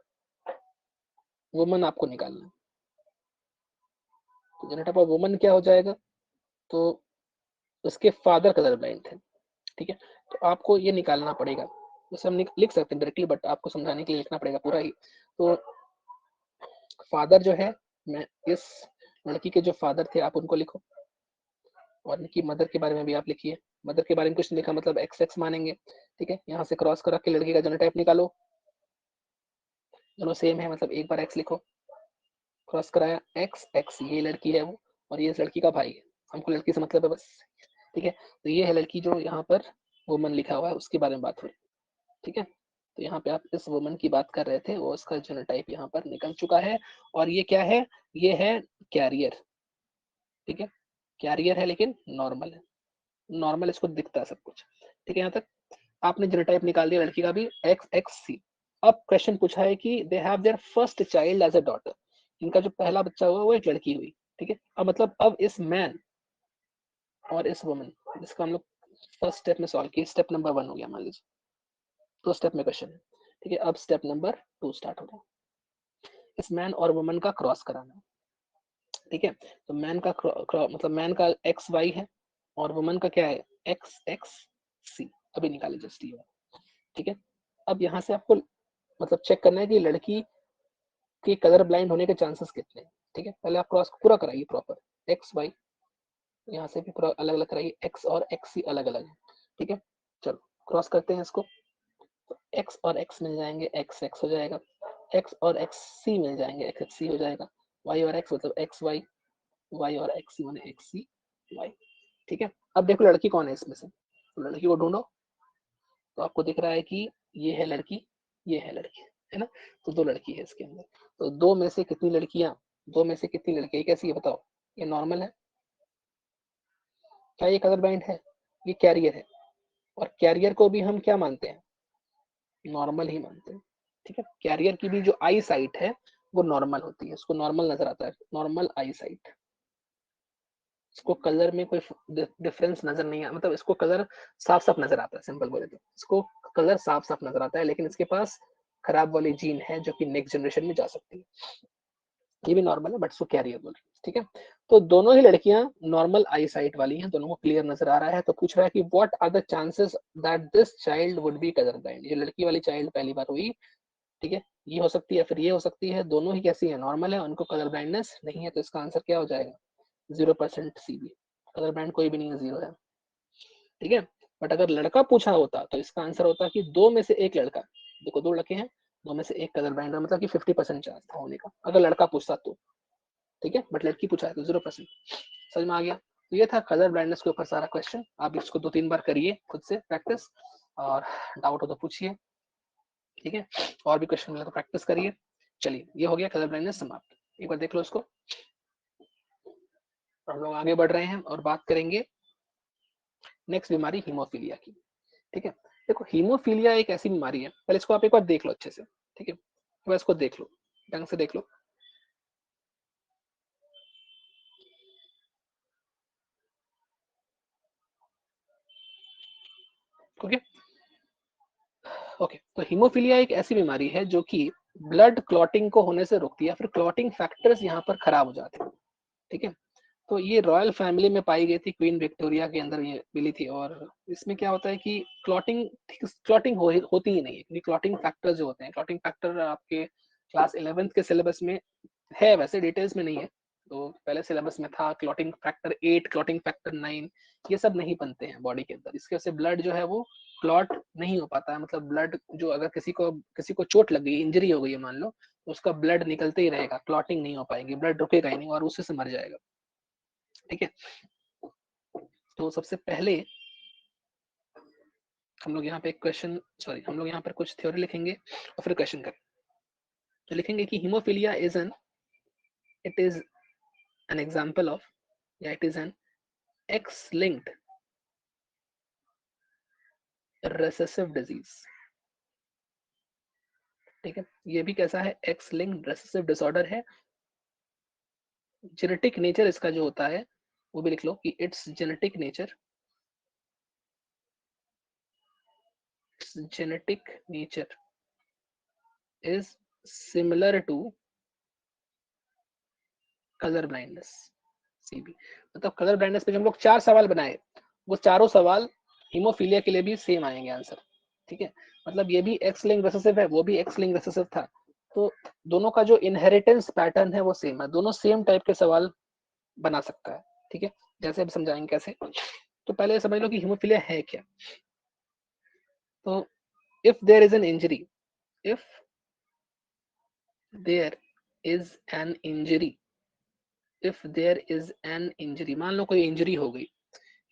वुमन आपको निकालना है। तो जेनोटाइप ऑफ वुमन क्या हो जाएगा, तो उसके फादर कलर ब्लाइंड थे। ठीक है, तो आपको ये निकालना पड़ेगा। जैसे हम लिख सकते हैं डायरेक्टली, बट आपको समझाने के लिए लिखना पड़ेगा पूरा ही। तो फादर जो है, मैं इस लड़की के जो फादर थे आप उनको लिखो, और इनकी मदर के बारे में भी आप लिखिए। मदर के बारे में कुछ नहीं लिखा मतलब एक्स एक्स मानेंगे। ठीक है, यहाँ से क्रॉस करा के लड़की का जेनोटाइप निकालो, दोनों सेम है मतलब एक बार एक्स लिखो, क्रॉस कराया एक्स एक्स, ये लड़की है वो और ये इस लड़की का भाई है, हमको लड़की से मतलब है बस। ठीक है, तो ये है लड़की जो यहाँ पर वुमन लिखा हुआ है, उसके बारे में बात हो रही है। ठीक है, तो यहाँ पे आप इस वुमन की बात कर रहे थे, वो उसका जेनोटाइप यहाँ पर निकल चुका है। और ये क्या है, ये है कैरियर। ठीक है, कैरियर है लेकिन नॉर्मल है, नॉर्मल इसको दिखता है सब कुछ। ठीक है, यहाँ तक आपने जेनोटाइप निकाल दिया लड़की का भी, एक्स एक्स सी। अब क्वेश्चन पूछा है कि they have their first child as a daughter, इनका जो पहला बच्चा हुआ वो एक लड़की हुई। ठीक है, अब मतलब अब इस मैन और इस वुमन, जिसका हम लोग फर्स्ट स्टेप में सॉल्व किया, स्टेप नंबर 1 हो गया मान लीजिए, 2 स्टेप में क्वेश्चन है। ठीक है, अब स्टेप नंबर 2 स्टार्ट हो रहा है, इस मैन और वुमन का क्रॉस कराना। ठीक है। तो मैन का मतलब मैन का एक्स वाई है और वुमन का क्या है एक्स एक्स सी। अभी निकाले जस्ट ये, ठीक है। अब यहाँ से आपको मतलब चेक करना है कि लड़की के कलर ब्लाइंड होने के चांसेस कितने हैं, ठीक है। पहले आप क्रॉस पूरा कराइए प्रॉपर एक्स वाई, यहाँ से भी पूरा अलग अलग कराइए, एक्स और एक्स सी अलग अलग है, ठीक है। चलो क्रॉस करते हैं इसको, तो एक्स और एक्स मिल जाएंगे, एक्स एक्स हो जाएगा, एक्स और एक्स सी मिल जाएंगे, एक्स एक्स सी हो जाएगा, वाई और एक्स मतलब एक्स वाई, वाई और एक्स सी माने एक्स सी वाई, ठीक है। अब देखो लड़की कौन है इसमें से, तो लड़की को ढूंढो। तो आपको दिख रहा है कि ये है लड़की, ये है लड़की, है ना। तो दो लड़की है इसके अंदर। तो दो में से कितनी लड़कियां, दो में से कितनी लड़कियां कैसी है बताओ, ये नॉर्मल है, क्या ये कलर ब्लाइंड है, ये कैरियर है। और कैरियर को भी हम क्या मानते हैं, नॉर्मल ही मानते हैं, ठीक है। कैरियर की भी जो आई साइट है वो नॉर्मल होती है, उसको नॉर्मल नजर आता है, नॉर्मल आई साइट। इसको कलर में कोई डिफरेंस नजर नहीं आता, मतलब इसको कलर साफ साफ नजर आता है, सिंपल बोले तो इसको कलर साफ साफ नजर आता है, लेकिन इसके पास खराब वाली जीन है जो कि नेक्स्ट जनरेशन में जा सकती है। ये भी नॉर्मल है बट इसको कैरियर बोल रहे हैं, ठीक है। तो दोनों ही लड़कियां नॉर्मल आई साइट वाली हैं, दोनों को क्लियर नजर आ रहा है। तो पूछ रहा है कि what are the chances that this child would be colour blind, ये लड़की वाली चाइल्ड पहली बार हुई, ठीक है। ये हो सकती है फिर ये हो सकती है, दोनों ही कैसी है नॉर्मल है, उनको कलर ब्लाइंडनेस नहीं है। तो इसका आंसर क्या हो जाएगा 0% सी बी, कलर ब्लाइंड कोई भी नहीं है, जीरो है, ठीक है। बट अगर लड़का पूछा होता तो इसका आंसर होता कि दो में से एक लड़का, देखो दो लड़के हैं, दो में से एक कलर ब्लाइंड है, मतलब कि 50% चांस था होने का अगर लड़का पूछता तो, ठीक है। बट लड़की पूछा है तो 0%। समझ में आ गया। तो ये था कलर ब्लाइंडनेस के ऊपर सारा क्वेश्चन। आप इसको 2-3 बार करिए खुद से प्रैक्टिस, और डाउट हो तो पूछिए, ठीक है। और भी क्वेश्चन मिले तो प्रैक्टिस करिए। चलिए ये हो गया कलर ब्लाइंडनेस समाप्त, एक बार देख लो इसको। हम लोग आगे बढ़ रहे हैं और बात करेंगे नेक्स्ट बीमारी हीमोफीलिया की, ठीक है। देखो हीमोफीलिया एक ऐसी बीमारी है, पहले इसको आप एक बार देख लो अच्छे से, ठीक है। एक बार इसको देख लो, ढंग से देख लो। Okay okay. तो हीमोफीलिया एक ऐसी बीमारी है जो कि ब्लड क्लॉटिंग को होने से रोकती है, फिर क्लॉटिंग फैक्टर्स यहाँ पर खराब हो जाते हैं, ठीक है। तो ये रॉयल फैमिली में पाई गई थी, क्वीन विक्टोरिया के अंदर ये मिली थी। और इसमें क्या होता है कि क्लॉटिंग होती ही नहीं है, क्योंकि क्लॉटिंग फैक्टर जो होते हैं, क्लॉटिंग फैक्टर आपके क्लास 11th के सिलेबस में है, वैसे डिटेल्स में नहीं है। तो पहले सिलेबस में था क्लॉटिंग फैक्टर 8, क्लॉटिंग फैक्टर 9, ये सब नहीं बनते हैं बॉडी के अंदर। इसके वजह से ब्लड जो है वो क्लॉट नहीं हो पाता है, मतलब ब्लड जो अगर किसी को चोट लग गई, इंजरी हो गई है मान लो, तो उसका ब्लड निकलते ही रहेगा, क्लॉटिंग नहीं हो पाएगी, ब्लड रुकेगा ही नहीं और उससे से मर जाएगा, ठीक है। तो सबसे पहले हम लोग यहाँ पे क्वेश्चन, सॉरी हम लोग यहाँ पर कुछ थ्योरी लिखेंगे और फिर क्वेश्चन करें। तो लिखेंगे कि haemophilia it is an example of, या it is an X linked recessive disease, ठीक है। ये भी कैसा है, एक्स लिंक्ड रेसेसिव डिसऑर्डर है। जेनेटिक नेचर इसका जो होता है वो भी लिख लो कि it's genetic nature, genetic nature is similar to colour blindness, CB. मतलब कलर ब्लाइंडनेस पे जो हम लोग 4 सवाल बनाए, वो चारों सवाल हीमोफीलिया के लिए भी सेम आएंगे आंसर, ठीक है। मतलब ये भी एक्स लिंक्ड रेसेसिव है, वो भी एक्स लिंक्ड रेसेसिव था, तो दोनों का जो इनहेरिटेंस पैटर्न है वो सेम है, दोनों सेम टाइप के सवाल बना सकता है, ठीक है। जैसे अब समझाएंगे कैसे। तो पहले समझ लो कि हीमोफीलिया है क्या। तो if there is an injury, if there is an injury, if there is an injury, मान लो कोई इंजरी हो गई,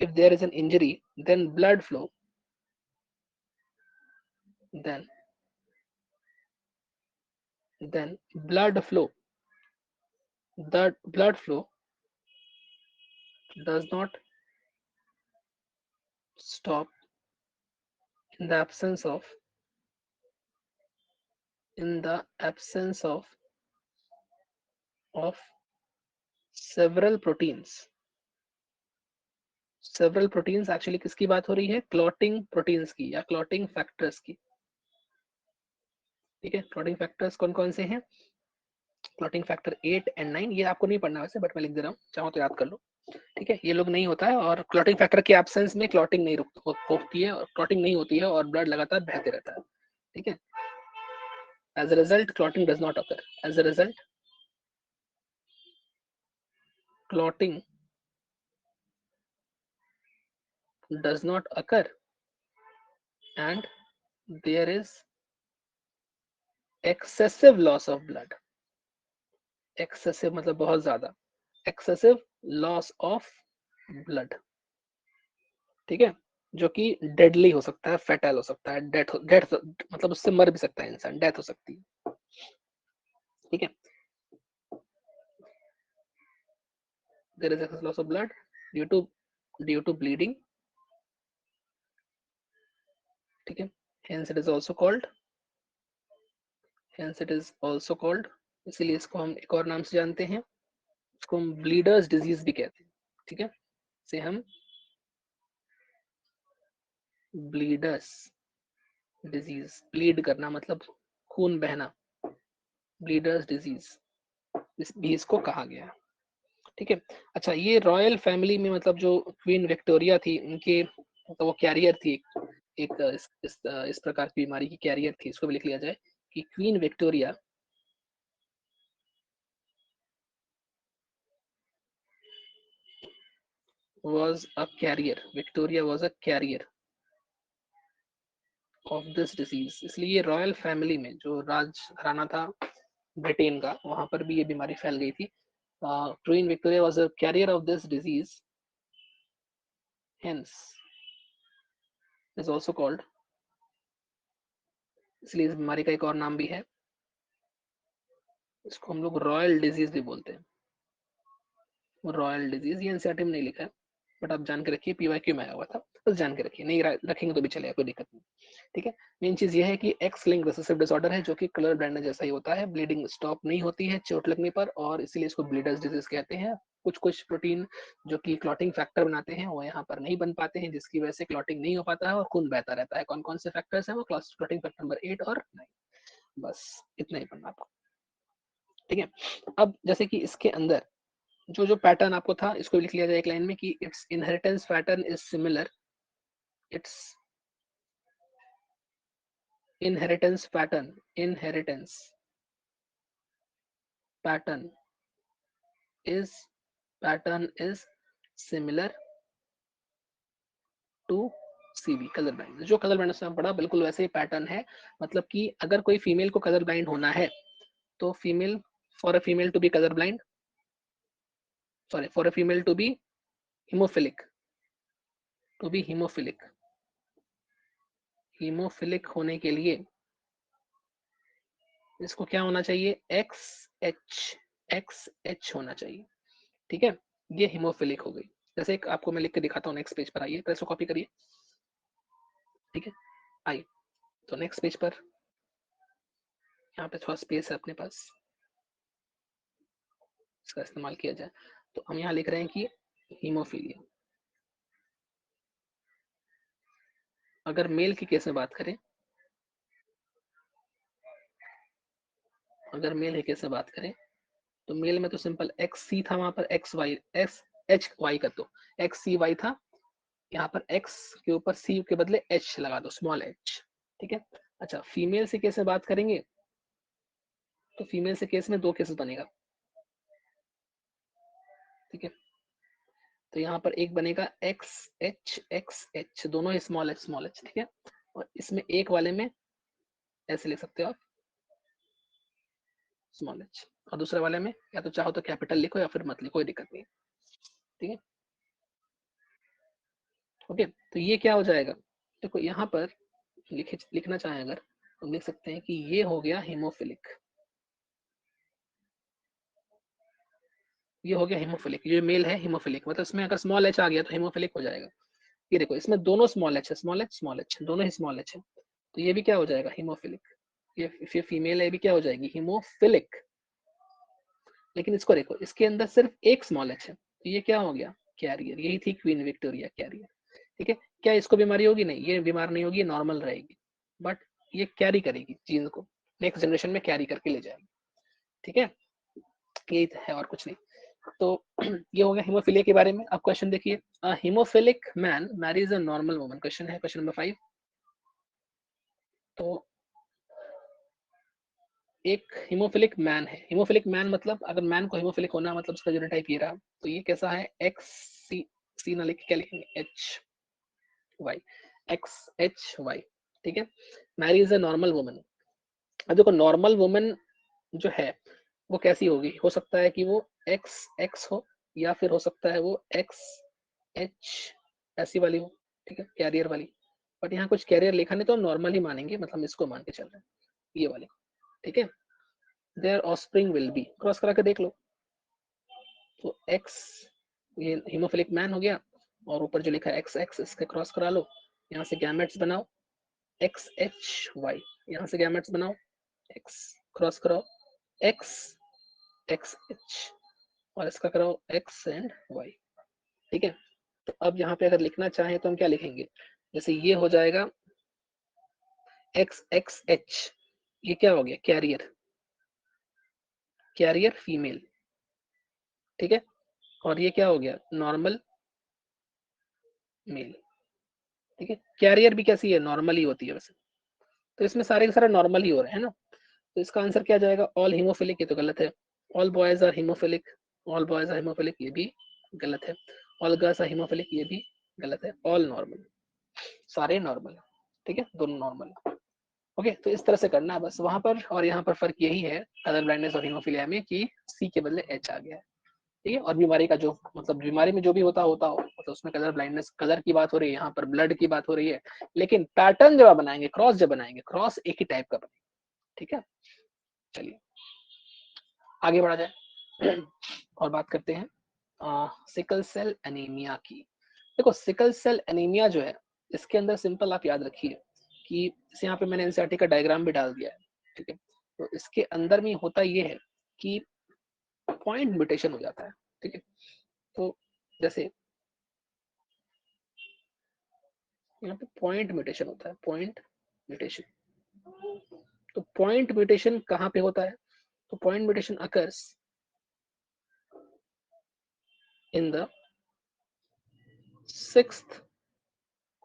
if there is an injury, then blood flow, then then blood flow, the blood flow does not stop in the absence of, in the absence of several proteins, several proteins actually किसकी बात हो रही है, clotting proteins की या clotting factors की, ठीक है। क्लॉटिंग फैक्टर्स कौन कौन से हैं, क्लॉटिंग फैक्टर 8 एंड 9, ये आपको नहीं पढ़ना वैसे, बट मैं लिख दे रहा हूँ, चाहो तो याद कर लो। ठीक है, ये लोग नहीं होता है, और क्लॉटिंग फैक्टर के एब्सेंस में क्लॉटिंग नहीं होती है, और क्लॉटिंग नहीं होती है और ब्लड लगातार बहते रहता है। ठीक है, as a result clotting does not occur, as a result clotting does not occur and there is excessive loss of blood. excessive मतलब बहुत ज्यादा, excessive loss of blood। ठीक है, जो कि डेडली हो सकता है, फेटल हो सकता है, डेथ मतलब उससे मर भी सकता है इंसान, डेथ हो सकती है। ठीक है, there is excessive loss of blood due to bleeding। ठीक है, hence it is also called, इसीलिए इसको हम एक और नाम से जानते हैं, इसको हम ब्लीडर्स डिजीज भी कहते हैं। ठीक है, से हम ब्लीडर्स डिजीज, ब्लीड करना मतलब खून बहना, ब्लीडर्स डिजीज इस भी इसको कहा गया। ठीक है, अच्छा ये रॉयल फैमिली में मतलब जो क्वीन विक्टोरिया थी उनके, तो वो कैरियर थी, एक इस प्रकार की बीमारी की कैरियर थी। इसको भी लिख लिया जाए कि queen Victoria was a carrier, Victoria was a carrier of this disease। इसलिए रॉयल फैमिली में जो राज घराना था ब्रिटेन का, वहां पर भी ये बीमारी फैल गई थी। Queen Victoria was a carrier of this disease, hence is also called, इसलिए इस बीमारी का एक और नाम भी है, इसको हम लोग रॉयल डिजीज भी बोलते हैं। रॉयल डिजीज, ये एनसीईआरटी में नहीं लिखा है, बट आप जान के रखिए, पीवाईक्यू में आया हुआ था, बस जान के रखिए, नहीं रखेंगे तो भी चलेगा, कोई दिक्कत नहीं। ठीक है, मेन चीज ये है कि एक्स लिंक रिसेसिव डिसऑर्डर है, जो कि कलर ब्लाइंडनेस जैसा ही होता है, ब्लीडिंग स्टॉप नहीं होती है चोट लगने पर, और इसीलिए इसको ब्लीडर्स डिजीज कहते हैं। कुछ कुछ प्रोटीन जो कि क्लॉटिंग फैक्टर बनाते हैं वो यहाँ पर नहीं बन पाते हैं, जिसकी वजह से क्लॉटिंग नहीं हो पाता है और खून बहता रहता है। कौन कौन से फैक्टर्स हैं वो, क्लॉटिंग फैक्टर नंबर 8 और 9, बस इतना ही पढ़ना आपको। ठीक है, अब जैसे कि इसके अंदर जो जो पैटर्न आपको था, इसको लिख लिया जाए एक लाइन में कि it's inheritance pattern is similar, it's inheritance pattern is similar to CB, colour blind. जो कलर ब्लाइंड में पढ़ा बिल्कुल वैसे ही पैटर्न है, मतलब कि अगर कोई फीमेल को कलर ब्लाइंड होना है तो female, for a female to be colour blind, sorry, for a female to be haemophilic, haemophilic होने के लिए इसको क्या होना चाहिए, एक्स एच होना चाहिए। ठीक है, ये हीमोफिलिक हो गई। जैसे एक आपको मैं लिख के दिखाता हूँ, नेक्स्ट पेज पर आइए, तो इसको कॉपी करिए। ठीक है, आइए, तो नेक्स्ट पेज पर यहाँ पे थोड़ा स्पेस है अपने पास, इसका इस्तेमाल किया जाए। तो हम यहाँ लिख रहे हैं कि हीमोफीलिया, अगर मेल की केस में बात करें, अगर मेल की केस में बात करें तो मेल में तो सिंपल एक्स सी था, वहां पर X Y, X H Y कर दो, एक्स सी वाई था, यहाँ पर एक्स के ऊपर सी के बदले एच लगा दो, स्मॉल एच। ठीक है, अच्छा फीमेल से केस में बात करेंगे तो फीमेल से केस में दो केसेस बनेगा। ठीक है, तो यहाँ पर एक बनेगा एक्स एच, दोनों ही स्मॉल एच। ठीक है, और इसमें एक वाले में ऐसे लिख सकते हो आप, स्मॉल एच, और दूसरे वाले में या तो चाहो तो कैपिटल लिखो या फिर मत लिखो, कोई दिक्कत नहीं। ठीक है, ओके, तो ये क्या हो जाएगा, देखो यहाँ पर लिखना चाहें अगर तो लिख सकते हैं कि ये हो गया हीमोफिलिक, ये हो गया हीमोफिलिक, ये मेल है हीमोफिलिक, मतलब इसमें अगर स्मॉल एच आ गया तो हीमोफिलिक हो जाएगा। ये देखो इसमें दोनों स्मॉल एच है, स्मॉल एच दोनों ही स्मॉल एच है, तो ये भी क्या हो जाएगा, हीमोफिलिक। ये फिर फीमेल है, भी क्या हो जाएगी, हीमोफिलिक। लेकिन इसको देखो, इसके अंदर सिर्फ एक स्मॉल एच है, तो ये क्या हो गया, कैरियर। यही थी क्वीन विक्टोरिया, कैरियर। ठीक है, क्या इसको बीमारी होगी, नहीं ये बीमार नहीं होगी, नॉर्मल रहेगी, बट ये कैरी करेगी चीज को, नेक्स्ट जनरेशन में कैरी करके ले जाएगी। ठीक है, यही है और कुछ नहीं। तो ये हो गया हीमोफिलिया के बारे में। अब क्वेश्चन देखिए, haemophilic man marries a normal woman. Question है क्वेश्चन नंबर 5। तो एक हीमोफिलिक मैन है, हीमोफिलिक मैन मतलब अगर मैन को हीमोफिलिक होना मतलब उसका जीनोटाइप ये रहा, तो ये कैसा है, एक्स सी, सी ना लिख क्या लिखेंगे, H Y, X H Y, ठीक है। Marries a normal woman. अब देखो नॉर्मल वुमन जो है वो कैसी होगी, हो सकता है कि वो एक्स एक्स हो, या फिर हो सकता है वो एक्स एच ऐसी वाली हो, ठीक है, कैरियर वाली। बट यहाँ कुछ कैरियर लिखा नहीं तो हम नॉर्मल ही मानेंगे, मतलब हम इसको मान के चल रहे हैं, ये वाले, ठीक है। There offspring will be, cross करा के देख लो, तो एक्स ये हीमोफिलिक मैन हो गया, और ऊपर जो लिखा है एक्स एक्स इसके क्रॉस करा लो, यहाँ से गैमेट्स बनाओ, एक्स एच वाई, यहाँ से गैमेट्स बनाओ, एक्स क्रॉस कराओ, एक्स एक्स एच, और इसका कराओ एक्स एंड वाई, ठीक है। तो अब यहाँ पे अगर लिखना चाहें तो हम क्या लिखेंगे, जैसे ये हो जाएगा एक्स एक्स एच, ये क्या हो गया, कैरियर, कैरियर फीमेल, ठीक है। और ये क्या हो गया, नॉर्मल मेल, ठीक है। कैरियर भी कैसी है, नॉर्मल ही होती है वैसे, तो इसमें सारे के सारे नॉर्मल ही हो रहे हैं ना। तो इसका आंसर क्या जाएगा, ऑल हीमोफिलिक, ये तो गलत है। All boys are haemophilic, all boys are haemophilic, ये भी गलत है। ऑल गर्ल्स आर हीमोफिलिक, ये भी गलत है। ऑल नॉर्मल, सारे नॉर्मल, ठीक है, दोनों नॉर्मल। ओके, तो इस तरह से करना है बस वहां पर, और यहाँ पर फर्क यही है कलर ब्लाइंडनेस और हीमोफिलिया में कि सी के बदले एच आ गया है, ठीक है। और बीमारी का जो मतलब बीमारी में जो भी होता होता हो, मतलब उसमें कलर ब्लाइंडनेस कलर की बात हो रही है, यहाँ पर ब्लड की बात हो रही है, लेकिन पैटर्न जब आप बनाएंगे, क्रॉस जब बनाएंगे, क्रॉस एक ही टाइप का बनेगा, ठीक है। चलिए आगे बढ़ा जाए और बात करते हैं सिकल सेल एनीमिया की। देखो सिकल सेल एनीमिया जो है, इसके अंदर सिंपल आप याद रखिए कि इसे यहाँ पे मैंने एनसीईआरटी का डायग्राम भी डाल दिया है, ठीक है। तो इसके अंदर में होता ये है कि पॉइंट म्यूटेशन हो जाता है, ठीक है। तो जैसे यहाँ पे पॉइंट म्यूटेशन होता है, पॉइंट म्यूटेशन। तो पॉइंट म्यूटेशन कहाँ पे होता है, तो point mutation occurs in the 6th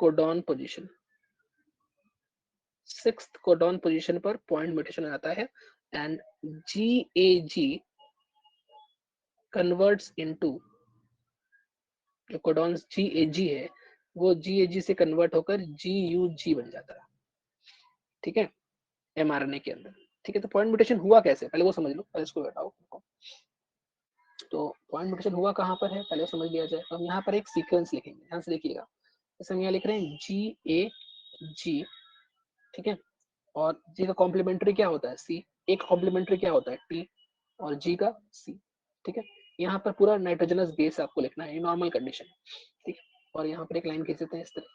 codon position, 6th codon position पर पॉइंट म्यूटेशन आता है, एंड GAG कन्वर्ट्स इनटू, जो कोडॉन GAG है वो GAG से कन्वर्ट होकर GUG बन जाता है, ठीक है, mRNA के अंदर, ठीक है। तो पॉइंट म्यूटेशन हुआ कैसे, पहले वो समझ लो, पहले इसको बताओ। तो पॉइंट म्यूटेशन हुआ कहाँ पर है, पहले समझ लिया जाए। हम यहाँ पर एक सीक्वेंस लिखेंगे, ध्यान से देखिएगा। जैसे हम यहाँ लिख रहे हैं GAG, ठीक है, और जी का कॉम्प्लीमेंट्री क्या होता है, सी। एक कॉम्प्लीमेंट्री क्या होता है, टी, और जी का सी, ठीक है। यहाँ पर पूरा नाइट्रोजनस बेस आपको लिखना है, ये नॉर्मल कंडीशन, ठीक। और यहाँ पर एक लाइन खींच देते हैं इस तरह,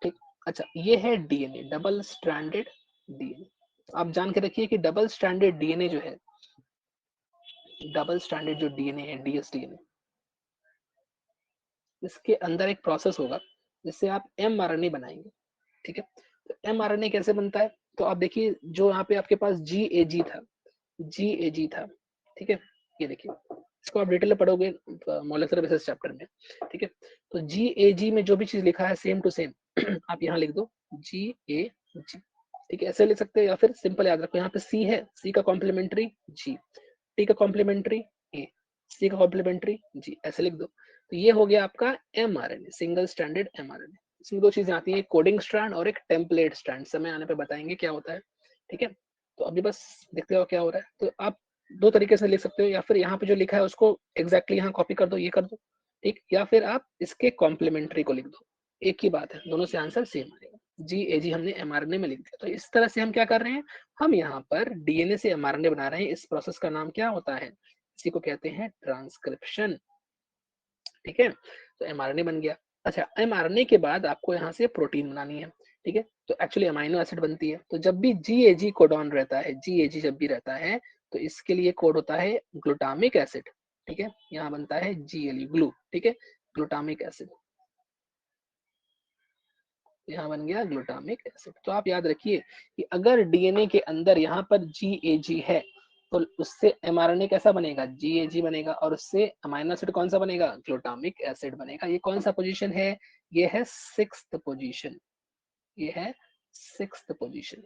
ठीक। अच्छा ये है डीएनए, डबल स्ट्रैंडेड डीएनए। आप जान के रखिए कि डबल स्ट्रैंडेड डीएनए जो है, डबल स्ट्रैंडेड जो डीएनए है, डीएसडीएनए, इसके अंदर एक प्रोसेस होगा जिससे आप एमआरएनए बनाएंगे, ठीक है। तो एमआरएनए कैसे बनता है, तो आप देखिए जो यहाँ पे आपके पास जीएजी था, जीएजी था, ठीक है। ये देखिए इसको आप डिटेल में पढ़ोगे मॉलिक्यूलर बेसिस चैप्टर में, ठीक है। तो जीएजी में जो भी चीज लिखा है सेम टू सेम आप यहाँ लिख दो जीएजी, ठीक है, ऐसे लिख सकते हो, या फिर सिंपल याद रखो यहाँ पे सी है, सी का कॉम्प्लीमेंट्री जी, टी का कॉम्प्लीमेंट्री ए, सी का कॉम्प्लीमेंट्री जी, ऐसे लिख दो। तो ये हो गया आपका एमआरएनए, सिंगल स्ट्रैंडेड एमआरएनए। इसमें दो चीजें आती है, कोडिंग स्ट्रैंड और एक टेम्पलेट स्ट्रैंड, समय आने पे बताएंगे क्या होता है, ठीक है। तो अभी बस देखते हो क्या हो रहा है। तो आप दो तरीके से लिख सकते हो, या फिर यहाँ पे जो लिखा है उसको एग्जैक्टली यहाँ कॉपी कर दो, ये कर दो, ठीक, या फिर आप इसके कॉम्प्लीमेंट्री को लिख दो, एक ही बात है, दोनों से आंसर सेम आएगा। जीएजी हमने एमआरएनए में लिख दिया। तो इस तरह से हम क्या कर रहे हैं, हम यहाँ पर डीएनए से एमआरएनए बना रहे हैं। इस प्रोसेस का नाम क्या होता है, इसी को कहते हैं ट्रांसक्रिप्शन, ठीक है। तो एमआरएनए बन गया। अच्छा एमआरएनए के बाद आपको यहाँ से प्रोटीन बनानी है, ठीक है। तो एक्चुअली अमाइनो एसिड बनती है। तो जब भी जीएजी कोडॉन रहता है, जीएजी जब भी रहता है तो इसके लिए कोड होता है ग्लूटामिक एसिड, ठीक है। यहाँ बनता है जीएलयू, ग्लू, ठीक है, ग्लूटामिक एसिड, यहाँ बन गया ग्लूटामिक एसिड। तो आप याद रखिए कि अगर डीएनए के अंदर यहाँ पर जीएजी है तो उससे mRNA कैसा बनेगा, GAG बनेगा, और उससे अमीनो एसिड कौन सा बनेगा, ग्लूटामिक एसिड बनेगा। ये कौन सा पोजीशन है, ये है 6th पोजीशन, ये है 6th पोजीशन।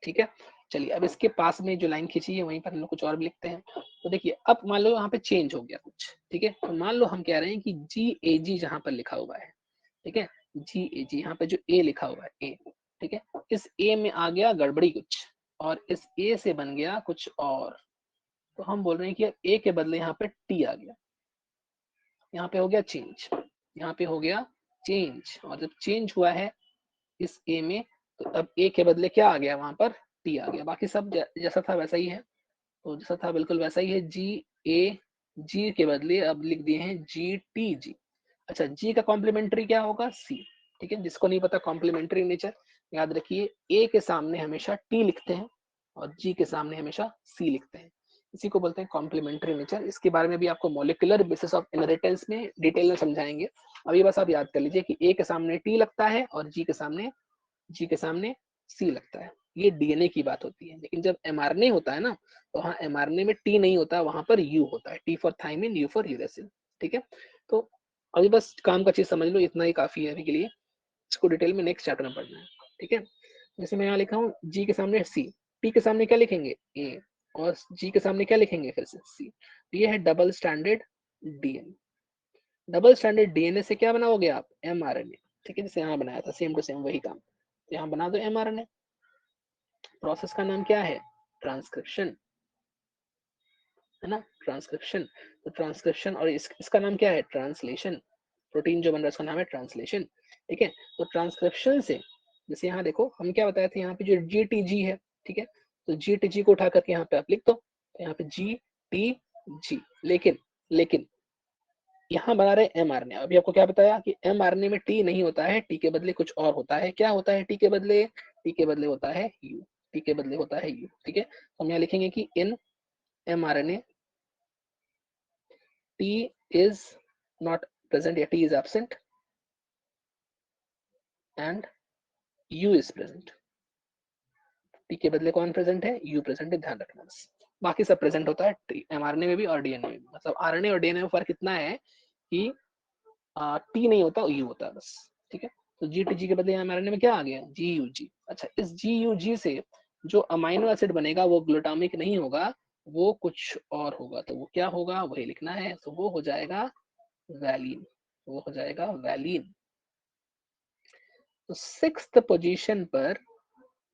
ठीक है, चलिए अब इसके पास में जो लाइन खींची है वहीं पर हम लोग कुछ और भी लिखते हैं। तो देखिए अब मान लो यहाँ पे चेंज हो गया कुछ, ठीक है, तो मान लो हम कह रहे हैं कि GAG जहाँ पर लिखा हुआ है, ठीक है, GAG यहाँ पे जो A लिखा हुआ है A, ठीक है, इस A में आ गया गड़बड़ी कुछ, और इस A से बन गया कुछ और। तो हम बोल रहे हैं कि अब A के बदले यहाँ पे T आ गया, यहाँ पे हो गया चेंज, यहाँ पे हो गया चेंज, और जब चेंज हुआ है इस A में, तो अब A के बदले क्या आ गया, वहां पर T आ गया। बाकी सब जैसा था वैसा ही है, तो जैसा था बिल्कुल वैसा ही है। GAG के बदले अब लिख दिए हैं GTG। अच्छा, G का कॉम्प्लीमेंट्री क्या होगा, C। ठीक है, जिसको नहीं पता कॉम्प्लीमेंट्री नेचर, याद रखिए A के सामने हमेशा T लिखते हैं और G के सामने हमेशा C लिखते हैं, इसी को बोलते हैं कॉम्प्लीमेंट्री नेचर। इसके बारे में भी आपको मॉलिक्यूलर बेसिस ऑफ इनहेरिटेंस में डिटेल में समझाएंगे। अभी बस आप याद कर लीजिए कि A के सामने T लगता है और G के सामने C लगता है। ये डीएनए की बात होती है, लेकिन जब एमआरएनए होता है ना, तो हाँ एमआरएनए में टी नहीं होता, वहां पर यू होता है, T for thymine, you for uracil. ठीक है, तो अभी बस काम का चीज समझ लो, इतना ही काफी है अभी के लिए, इसको डिटेल में नेक्स्ट चैप्टर में पढ़ना है। ठीक है, जैसे मैं यहाँ लिखा हूँ जी के सामने सी, टी के सामने क्या लिखेंगे ए, और जी के सामने क्या लिखेंगे फिर से सी। तो ये है double standard DNA. Double standard DNA से क्या बनाओगे आप, एमआरएनए। ठीक है, जैसे यहाँ बनाया था सेम टू सेम वही काम, तो यहाँ बना दो एमआरएनए। प्रोसेस का नाम क्या है, ट्रांसक्रिप्शन, है ना, ट्रांसक्रिप्शन। तो ट्रांसक्रिप्शन, और इसका नाम क्या है, ट्रांसलेशन। प्रोटीन जो बन रहा है उसका नाम है ट्रांसलेशन। ठीक है, तो ट्रांसक्रिप्शन से, जैसे यहाँ देखो हम क्या बताए थे, यहाँ पे जो GTG है, ठीक है, तो GTG को उठा करके यहाँ पे आप लिख दो, तो यहाँ पे GTG। लेकिन यहाँ बना रहे mRNA। अभी आपको क्या बताया कि mRNA में T नहीं होता है, T के बदले कुछ और होता है। क्या होता है T के बदले, T के बदले होता है U, T के बदले होता है U। ठीक है, तो हम यहाँ लिखेंगे कि इन mRNA T is not present या T is absent and U is present। T के बदले कौन प्रेजेंट है, U प्रेजेंट है, ध्यान रखना बस। बाकी सब प्रेजेंट होता है mRNA में भी और DNA में भी। मतलब RNA और DNA में फर्क इतना है कि T नहीं होता, U होता है बस। ठीक है, तो GTG के बदले mRNA में क्या आ गया, GUG। अच्छा, इस GUG से जो अमीनो एसिड बनेगा वो ग्लूटामिक नहीं होगा, वो कुछ और होगा। तो वो क्या होगा वही लिखना है, तो वो हो जाएगा वैलिन, वो हो जाएगा वैलिन। तो 6th पोजीशन पर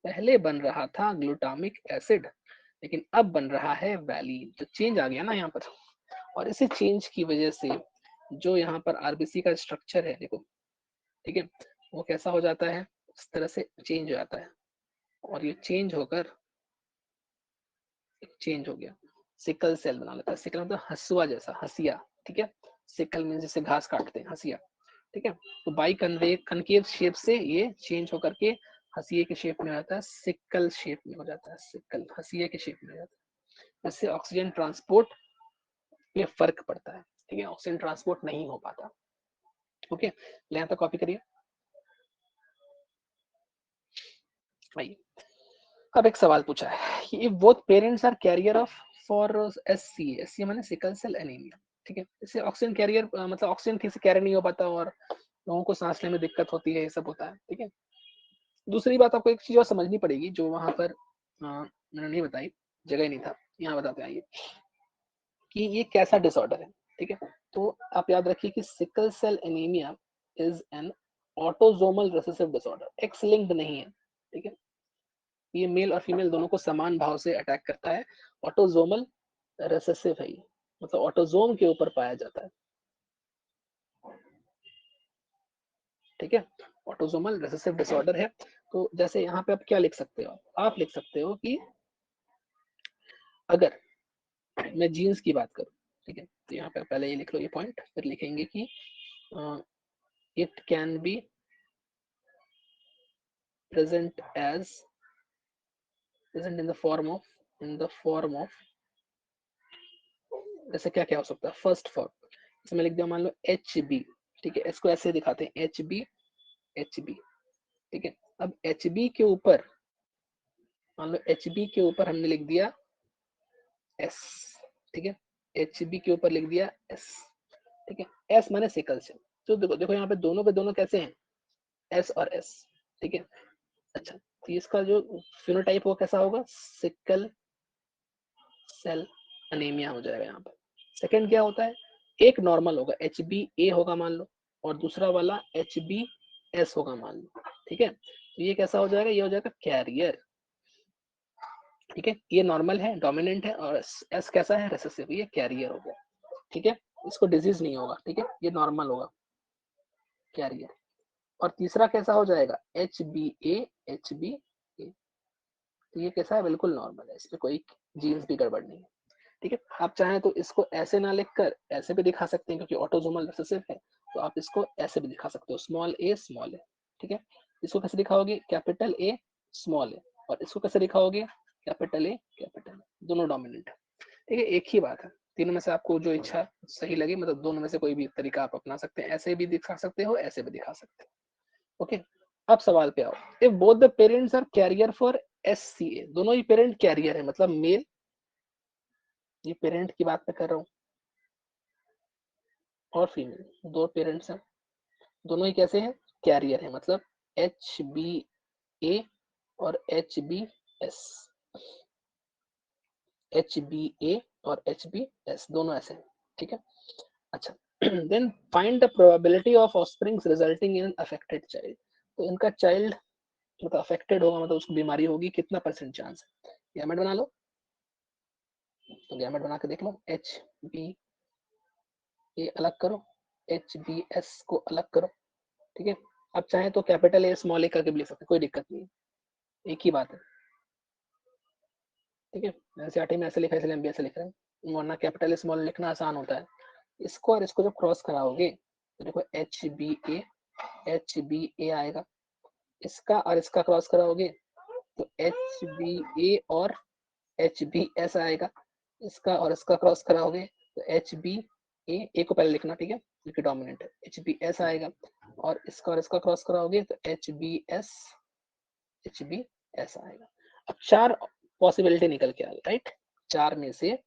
पहले बन रहा था ग्लूटामिक एसिड, लेकिन अब बन रहा है वैलिन। तो चेंज आ गया ना यहाँ पर, और इसी चेंज की वजह से जो यहाँ पर आरबीसी का स्ट्रक्चर है देखो, ठीक है, वो कैसा हो जाता है, इस तरह से चेंज हो जाता है, और ये चेंज हो गया, सिकल सेल बना लेता है। सिकल मतलब हसुआ जैसा, हसिया। ठीक है, सिकल में जैसे घास काटते हैं, हसिया। ठीक है, तो बाई कनकेव शेप से ये चेंज होकर के हसिये के शेप में आता है, सिकल शेप में हो जाता है, सिकल हसिये के शेप में हो जाता है। इससे ऑक्सीजन ट्रांसपोर्ट में फर्क पड़ता है। ठीक है, ऑक्सीजन ट्रांसपोर्ट नहीं हो पाता। ओके, यहाँ तक कॉपी करिए। भाई अब एक सवाल पूछा है कि both parents are carrier of for S C माने सिकल सेल एनीमिया। ठीक है, इससे ऑक्सीजन कैरियर मतलब ऑक्सीजन ठीक से कैरी नहीं हो पाता और लोगों को सांस लेने में दिक्कत होती है, ये सब होता है। ठीक है, दूसरी बात आपको एक चीज और समझनी पड़ेगी जो वहां पर मैंने नहीं बताई, जगह ही नहीं था, यहाँ बताते आइए कि ये कैसा डिसऑर्डर है। ठीक है, तो आप याद रखिए कि sickle cell anaemia is an autosomal recessive disorder, X linked नहीं है। ठीक है, ये मेल और फीमेल दोनों को समान भाव से अटैक करता है, ऑटोजोमल रिसेसिव है ये, मतलब ऑटोजोम के ऊपर पाया जाता है। ठीक है, ऑटोजोमल रिसेसिव डिसऑर्डर है। तो जैसे यहाँ पे आप क्या लिख सकते हो, आप लिख सकते हो कि अगर मैं जीन्स की बात करूं, ठीक है, तो यहाँ पे पहले ये लिख लो ये पॉइंट, फिर लिखेंगे कि it can be present as present in the form of जैसे क्या क्या हो सकता है, फर्स्ट फॉर्म जैसे मैं लिख दिया मान लो HB। ठीक है, इसको ऐसे दिखाते हैं HB। ठीक है, अब HB के ऊपर मान लो HB के ऊपर हमने लिख दिया एस, ठीक है, HB के ऊपर लिख दिया एस, ठीक है, एस माने सिकल सेल। तो देखो देखो यहाँ पे दोनों कैसे हैं, एस और एस, ठीक है। अच्छा, तो इसका जो फिनोटाइप वो कैसा होगा, सिकल सेल अनीमिया हो जाएगा यहाँ पे। सेकंड क्या होता है, एक नॉर्मल होगा HbA होगा मान लो, और दूसरा वाला HbS होगा मान लो, ठीक है। तो ये कैसा हो जाएगा, ये हो जाएगा कैरियर, ठीक है। ये नॉर्मल है, डोमिनेंट है, और एस कैसा है, रिसेसिव, ये कैरियर हो गया, ठीक है। इसको डिजीज नहीं होगा, ठीक है, ये नॉर्मल होगा, कैरियर। और तीसरा कैसा हो जाएगा, HbA, तो ये कैसा है, बिल्कुल नॉर्मल है, इसमें कोई जीन्स भी गड़बड़ नहीं है, ठीक है। आप चाहें तो इसको ऐसे ना लिखकर ऐसे भी दिखा सकते हैं, क्योंकि ऑटोसोमल रिसेसिव है, तो आप इसको ऐसे भी दिखा सकते हो, स्मॉल ए, ठीक है। इसको कैसे दिखाओगे, कैपिटल ए स्मॉल ए, और इसको कैसे दिखाओगे, कैपिटल ए कैपिटल ए, दोनों डोमिनेंट है, ठीक है। एक ही बात है, तीनों में से आपको जो इच्छा सही लगे, मतलब दोनों में से कोई भी तरीका आप अपना सकते हैं, ऐसे भी दिखा सकते हो, ऐसे भी दिखा सकते हो, ओके। अब सवाल पे आओ, if both the parents are carrier for SCA, दोनों ही पेरेंट कैरियर है, मतलब मेल, ये पेरेंट की बात मैं कर रहा हूँ, और फीमेल, दो पेरेंट्स हैं, दोनों ही कैसे हैं, कैरियर है, मतलब HbA और HbS, HbA और HbS दोनों ऐसे हैं, ठीक है। अच्छा, then find the probability of offsprings resulting in affected child, तो इनका चाइल्ड मतलब अफेक्टेड होगा, मतलब उसको बीमारी होगी, कितना परसेंट चांस है, गैमेट बना लो, तो गैमेट बना के देख लो, HbA अलग करो, HbS को अलग करो, ठीक है। अब चाहे तो कैपिटल ए स्मॉल ए करके भी लिख सकते हैं, कोई दिक्कत नहीं है, एक ही बात है, ठीक है। एनसीईआरटी में ऐसे लिखा है, इसलिए हम भी ऐसे लिख रहे हैं, वरना कैपिटल स्मॉल लिखना आसान होता है। इसको और इसको जब क्रॉस कराओगे तो देखो HbA आएगा, इसका और इसका क्रॉस कराओगे तो HbA और HbS आएगा, इसका और इसका क्रॉस कराओगे तो HbA को पहले लिखना, ठीक है, क्योंकि डोमिनेंट है, HbS आएगा, और इसका क्रॉस कराओगे तो HbS आएगा। अब चार पॉसिबिलिटी निकल के आ गई, राइट, चार में से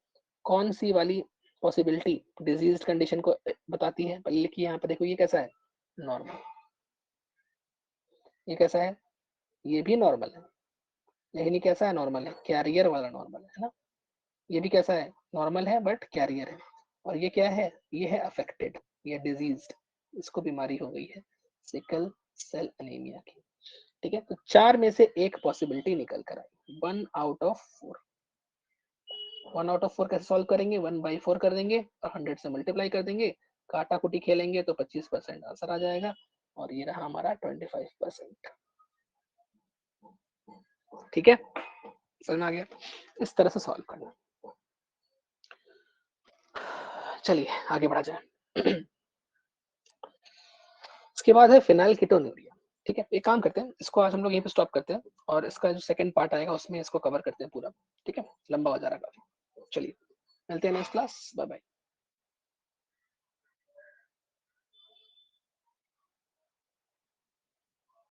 कौन सी वाली पॉसिबिलिटी डिजीज कंडीशन को बताती है, पहले लिखिए यहाँ पे, देखो ये कैसा है, नॉर्मल, ये कैसा है, ये भी नॉर्मल है, लेकिन ये कैसा है, नॉर्मल है, कैरियर वाला नॉर्मल है ना, ये भी कैसा है, नॉर्मल है बट कैरियर है, और ये क्या है, ये है अफेक्टेड, ये डिजीज्ड, इसको बीमारी हो गई है, सिकल सेल अनीमिया की, ठीक है। तो चार में से एक पॉसिबिलिटी निकल कर आई, 1/4, 1/4 कैसे सॉल्व करेंगे, 1/4 कर देंगे और 100 से मल्टीप्लाई कर देंगे, काटा कुटी खेलेंगे तो 25% आंसर आ जाएगा, और ये रहा हमारा 25%, ठीक है, समझ में आ गया, इस तरह से सॉल्व करना। चलिए आगे बढ़ा जाए। इसके बाद है फिनाइल कीटोन्यूरिया, ठीक है। एक काम करते हैं, इसको आज हम लोग यहीं पे स्टॉप करते हैं, और इसका जो सेकंड पार्ट आएगा उसमें इसको कवर करते हैं पूरा, ठीक है, लंबा हो जा रहा है काफी। चलिए मिलते हैं नेक्स्ट क्लास, बाय बाय।